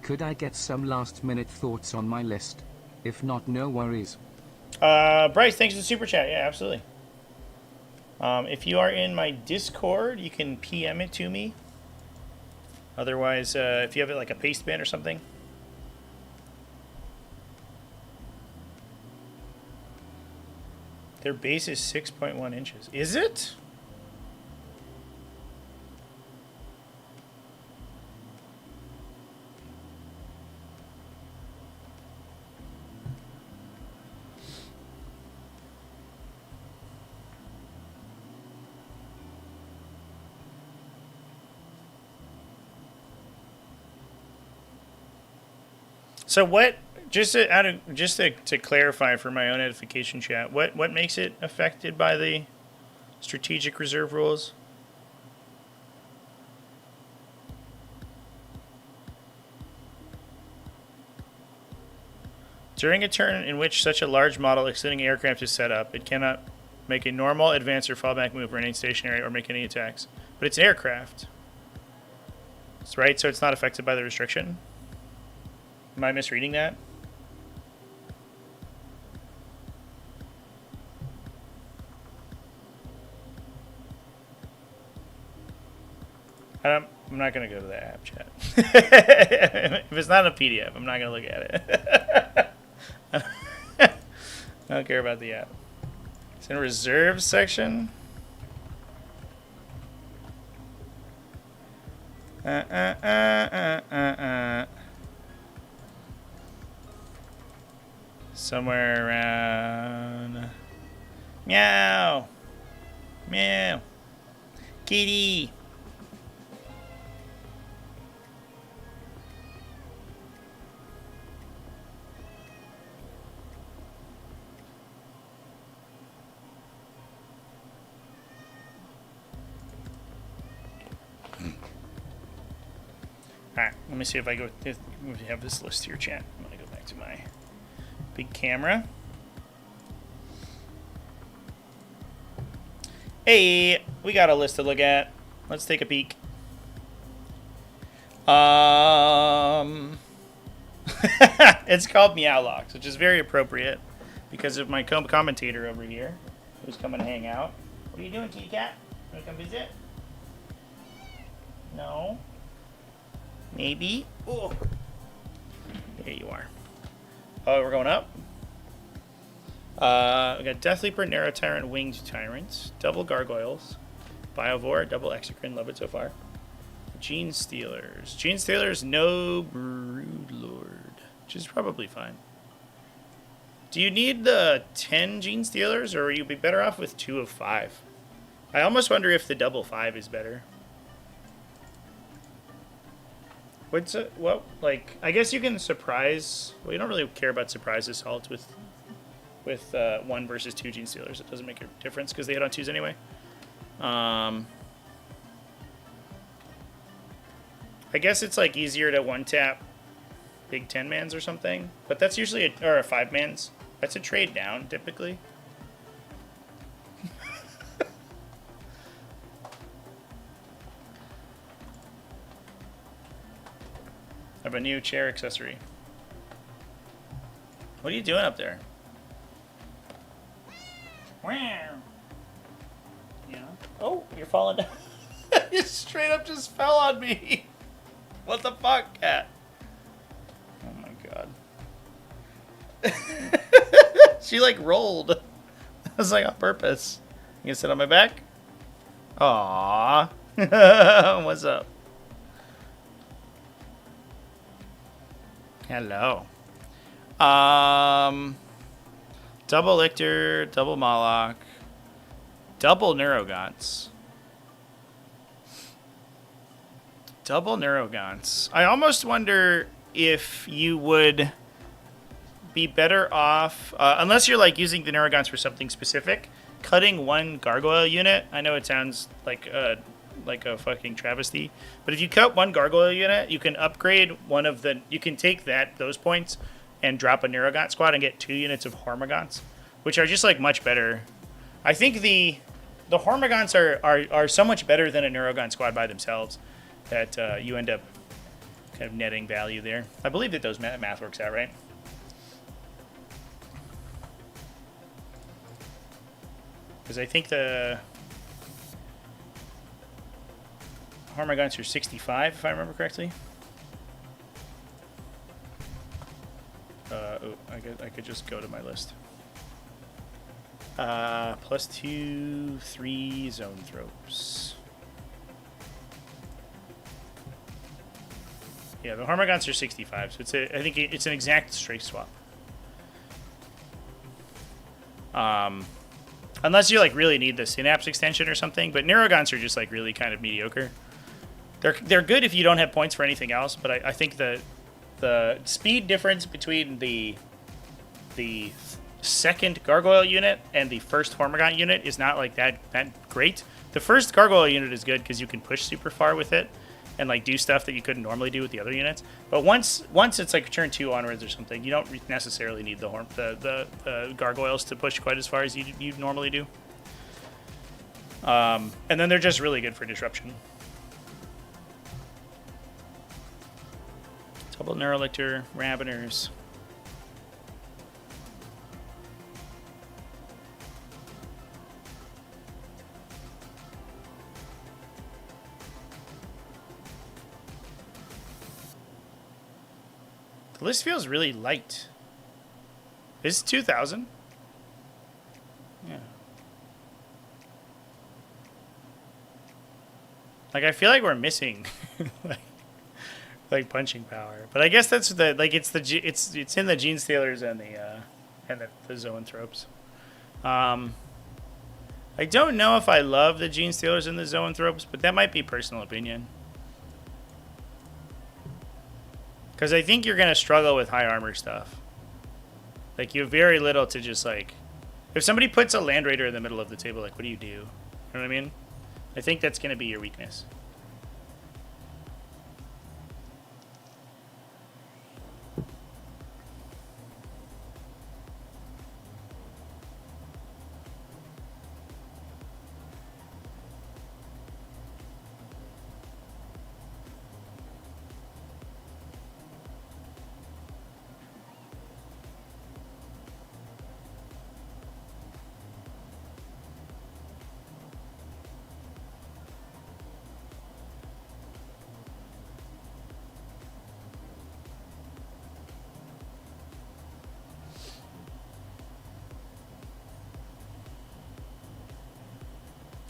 Could I get some last-minute thoughts on my list? If not, no worries. Bryce, thanks for the super chat. Yeah, absolutely. If you are in my Discord, you can PM it to me. Otherwise, if you have it like a paste bin or something. Their base is 6.1 inches. Is it? So what? Just to clarify for my own edification, chat. What makes it affected by the strategic reserve rules? During a turn in which such a large model extending aircraft is set up, it cannot make a normal advance or fallback move, remain stationary, or make any attacks. But it's an aircraft. That's right, so it's not affected by the restriction. Am I misreading that? I'm not going to go to the app, chat. If it's not a PDF, I'm not going to look at it. I don't care about the app. It's in reserves section. Somewhere around. Meow. Meow. Kitty. Alright, let me see if I go. If we have this list here, chat. I'm going to go back to my big camera. Hey, we got a list to look at. Let's take a peek. It's called Meow Locks, which is very appropriate because of my commentator over here who's coming to hang out. What are you doing, kitty cat? Want to come visit? No. Maybe. Oh, there you are. Oh, we're going up. We got Death Leaper, Narrow Tyrant, Winged Tyrant, Double Gargoyles, Biovore, Double Exocrine. Love it so far. Gene Stealers. Gene Stealers, no Brood Lord, which is probably fine. Do you need the 10 Gene Stealers, or would you be better off with 2 of 5? I almost wonder if the double 5 is better. What's it? Well, like, I guess you can surprise. Well, you don't really care about surprise assault with 1 versus 2 Gene Stealers. It doesn't make a difference because they hit on 2s anyway. I I guess it's like easier to one tap big 10-mans or something, but that's usually or a 5-mans. That's a trade down typically. I have a new chair accessory. What are you doing up there? Yeah. Oh, you're falling down. You straight up just fell on me. What the fuck, cat? Oh my god. She like rolled. That was like on purpose. You gonna sit on my back? Aww. What's up? Hello. Double Lictor, double Moloch, double Neurogaunts. Double Neurogaunts. I almost wonder if you would be better off, unless you're like using the Neurogaunts for something specific, cutting one gargoyle unit. I know it sounds like a fucking travesty, but if you cut one gargoyle unit, you can upgrade one of the. You can take those points and drop a Neurogaunt squad and get 2 units of Hormagaunts, which are just like much better. I think the Hormagaunts are so much better than a Neurogaunt squad by themselves that you end up kind of netting value there. I believe that those math works out, right? Because I think the Hormagaunts are 65, if I remember correctly. I could just go to my list. +2, 3 zone thropes. Yeah, the Hormagaunts are 65, so I think it's an exact straight swap. Unless you like really need the Synapse extension or something, but Neurogaunts are just like really kind of mediocre. They're good if you don't have points for anything else, but I think the speed difference between the second Gargoyle unit and the first Hormagaunt unit is not like that great. The first Gargoyle unit is good because you can push super far with it and like do stuff that you couldn't normally do with the other units. But once it's like turn 2 onwards or something, you don't necessarily need the Gargoyles to push quite as far as you normally do. And then they're just really good for disruption. Double Neurolictor, Raveners. The list feels really light. Is it 2,000? Yeah. Like I feel like we're missing like punching power, but I guess that's it's in the Gene Stealers and the Zoanthropes. I don't know if I love the Gene Stealers and the Zoanthropes, but that might be personal opinion. Because I think you're gonna struggle with high armor stuff. Like you have very little to just like, if somebody puts a Land Raider in the middle of the table, like what do? You know what I mean? I think that's gonna be your weakness.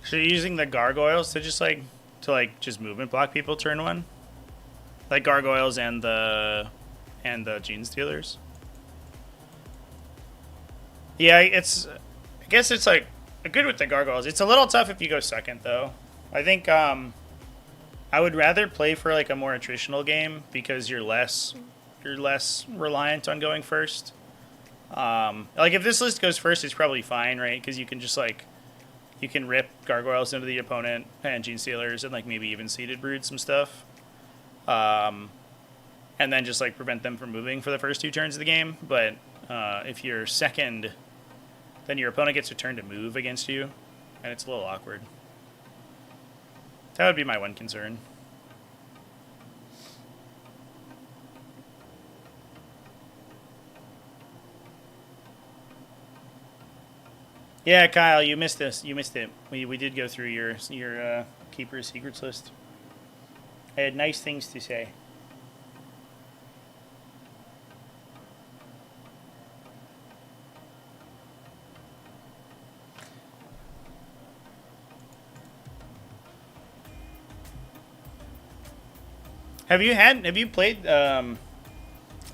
So you're using the Gargoyles to just movement block people turn 1? Like Gargoyles and the Gene Stealers? Yeah, I guess it's like good with the Gargoyles. It's a little tough if you go second though. I think I would rather play for like a more attritional game because you're less reliant on going first. Like if this list goes first, it's probably fine, right? Because you can just like you can rip Gargoyles into the opponent and Gene Stealers and like maybe even Seeded Brood some stuff. and then just like prevent them from moving for the first 2 turns of the game. But if you're second, then your opponent gets a turn to move against you, and it's a little awkward. That would be my one concern. Yeah, Kyle, you missed this. You missed it. We did go through your Keeper's Secrets list. I had nice things to say. Have you played the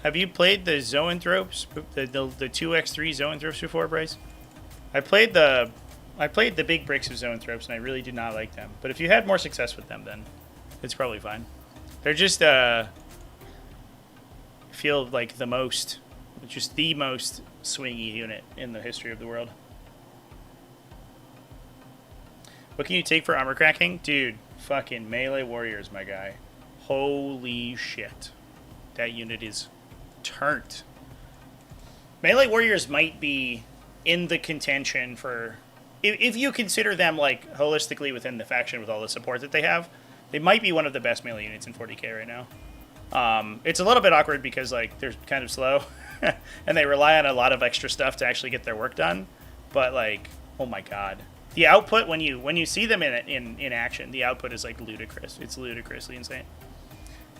Zoanthropes, the 2x3 Zoanthropes before, Bryce? I played the big bricks of Zoanthropes, and I really did not like them. But if you had more success with them, then it's probably fine. They're just feel like the most swingy unit in the history of the world. What can you take for armor cracking? Dude, fucking melee warriors, my guy. Holy shit. That unit is turned. Melee warriors might be in the contention for... If you consider them, like, holistically within the faction with all the support that they have, they might be one of the best melee units in 40k right now. It's a little bit awkward because, like, they're kind of slow, and they rely on a lot of extra stuff to actually get their work done. But, like, oh my god. The output, when you see them in action, the output is, like, ludicrous. It's ludicrously insane.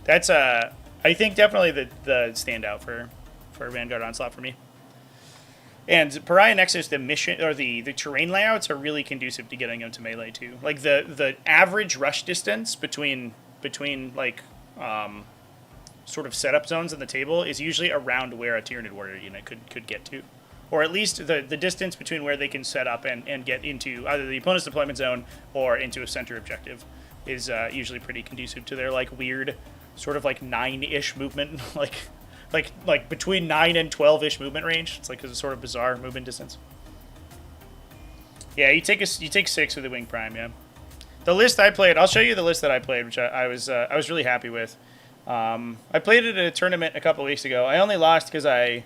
That's, I think, definitely the standout for Vanguard Onslaught for me. And Pariah Nexus, the mission or the terrain layouts are really conducive to getting them to melee too. Like the average rush distance between like sort of setup zones on the table is usually around where a Tyranid warrior unit could get to, or at least the distance between where they can set up and get into either the opponent's deployment zone or into a center objective is usually pretty conducive to their like weird sort of like 9-ish movement like between 9 and 12-ish movement range. It's like a sort of bizarre movement distance. Yeah, you take 6 with the Wing Prime. Yeah, the list I played. I'll show you the list that I played, which I was really happy with. I played it at a tournament a couple weeks ago. I only lost because I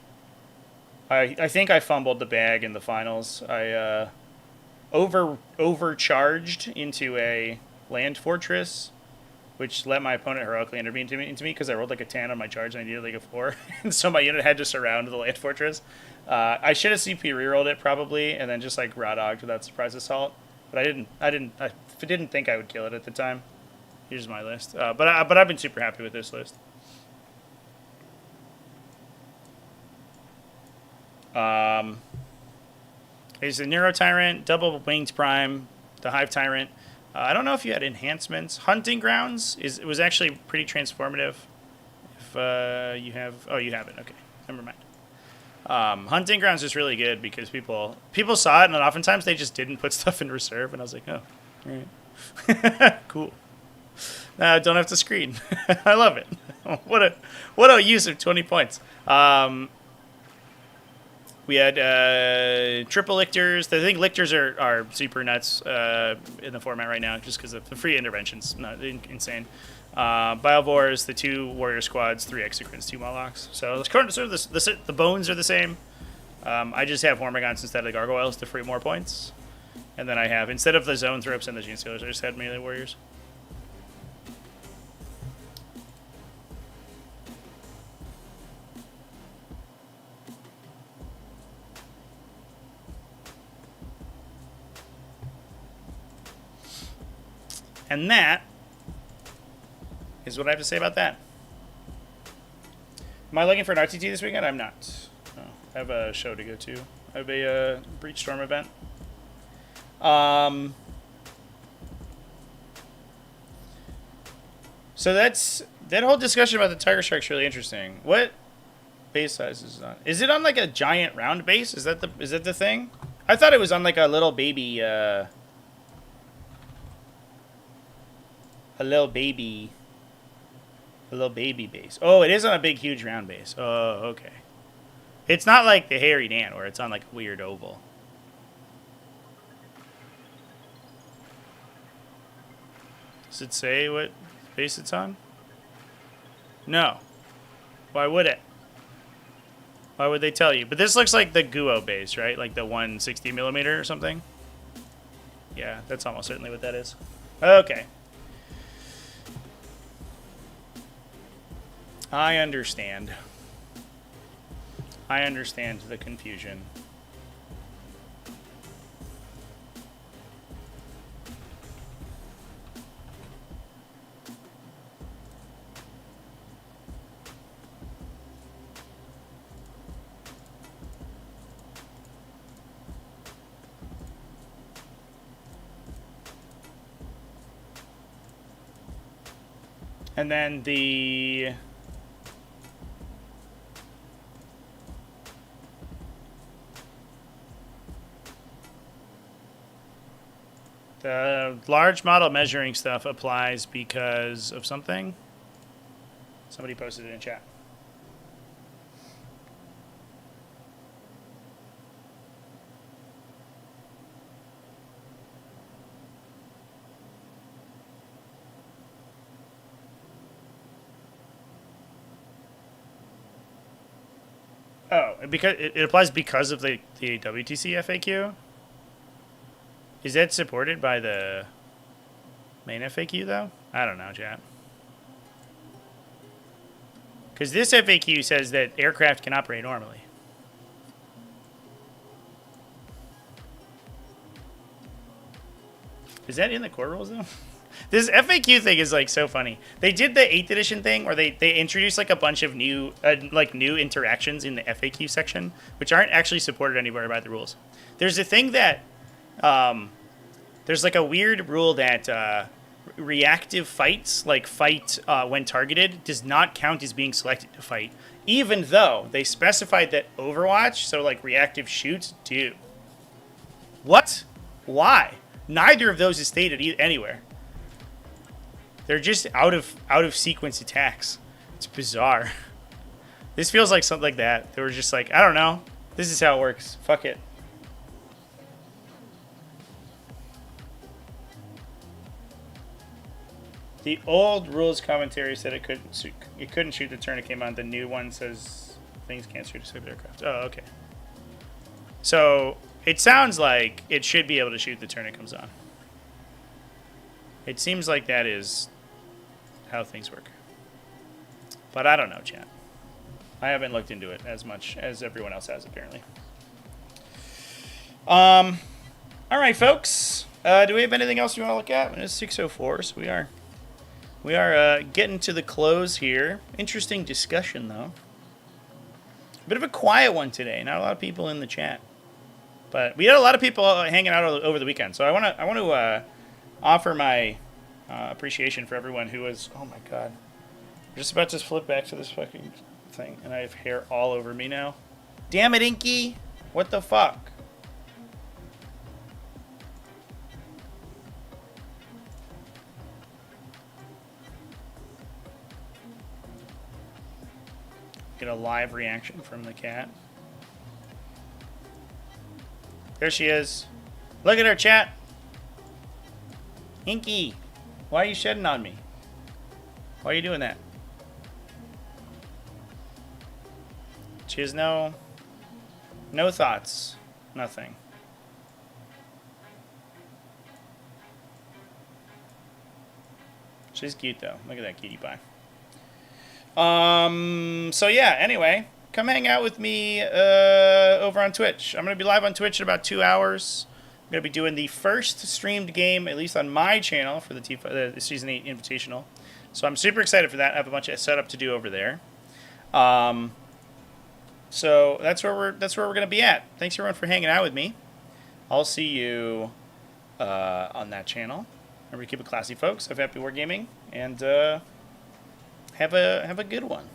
think I fumbled the bag in the finals. I overcharged into a land fortress, which let my opponent heroically intervene into me because I rolled like a 10 on my charge and I needed like a 4. And so my unit had to surround the land fortress. I should have CP rerolled it probably and then just like raw dogged without surprise assault. But I didn't think I would kill it at the time. Here's my list. But I've been super happy with this list. There's the Neuro Tyrant, Double Winged Prime, the Hive Tyrant. I don't know if you had enhancements. Hunting Grounds was actually pretty transformative. If you have... Oh, you have it. Okay. Never mind. Hunting Grounds is really good because people saw it, and oftentimes they just didn't put stuff in reserve, and I was like, oh, all right. Cool. Now I don't have to screen. I love it. What a use of 20 points. We had triple lictors. I think lictors are super nuts in the format right now just because of the free interventions. Not insane. Biovores, the 2 warrior squads, 3 exocrines, 2 Molochs. So sort of the bones are the same. I just have Hormigons instead of the gargoyles to free more points. And then I have, instead of the Zoanthropes and the Gene Stealers, I just had melee warriors. And that is what I have to say about that. Am I looking for an RTT this weekend? I'm not. No, I have a show to go to. I have a Breach Storm event. So that whole discussion about the Tiger Shark's really interesting. What base size is it on? Is it on like a giant round base? Is that the thing? I thought it was on like a little baby. A little baby base. Oh, it is on a big, huge round base. Oh, okay. It's not like the Hairy Dan where it's on like a weird oval. Does it say what base it's on? No. Why would it? Why would they tell you? But this looks like the Guo base, right? Like the 160 millimeter or something. Yeah, that's almost certainly what that is. Okay. I understand. I understand the confusion. And then the large model measuring stuff applies because of something. Somebody posted it in chat. Oh, because it applies because of the WTC FAQ? Is that supported by the main FAQ, though? I don't know, chat. Because this FAQ says that aircraft can operate normally. Is that in the core rules, though? This FAQ thing is like so funny. They did the 8th edition thing where they introduced like a bunch of new new interactions in the FAQ section, which aren't actually supported anywhere by the rules. There's a thing that there's like a weird rule that reactive fights, like fight when targeted, does not count as being selected to fight, even though they specified that Overwatch, so like reactive shoots, do. What? Why? Neither of those is stated anywhere. They're just out of sequence attacks. It's bizarre. This feels like something like that. They were just like, I don't know. This is how it works. Fuck it. The old rules commentary said it couldn't shoot the turn it came on. The new one says things can't shoot escape aircraft. Oh, okay. So it sounds like it should be able to shoot the turn it comes on. It seems like that is how things work. But I don't know, chat. I haven't looked into it as much as everyone else has, apparently. All right, folks. Do we have anything else you want to look at? It's 6:04, so we are getting to the close here. Interesting discussion, though. A bit of a quiet one today. Not a lot of people in the chat, but we had a lot of people hanging out over the weekend. So I want to offer my appreciation for everyone who was. Oh my god, I'm just about to flip back to this fucking thing, and I have hair all over me now. Damn it, Inky! What the fuck? Get a live reaction from the cat. There she is. Look at her, chat. Inky, why are you shedding on me? Why are you doing that? She has no thoughts. Nothing. She's cute though. Look at that cutie pie. So yeah, anyway, come hang out with me over on Twitch. I'm going to be live on Twitch in about 2 hours. I'm going to be doing the first streamed game, at least on my channel, for the Season 8 Invitational. So I'm super excited for that. I have a bunch of setup to do over there. So that's where we're going to be at. Thanks everyone for hanging out with me. I'll see you on that channel. Remember to keep it classy, folks. Have happy wargaming, and have a good one.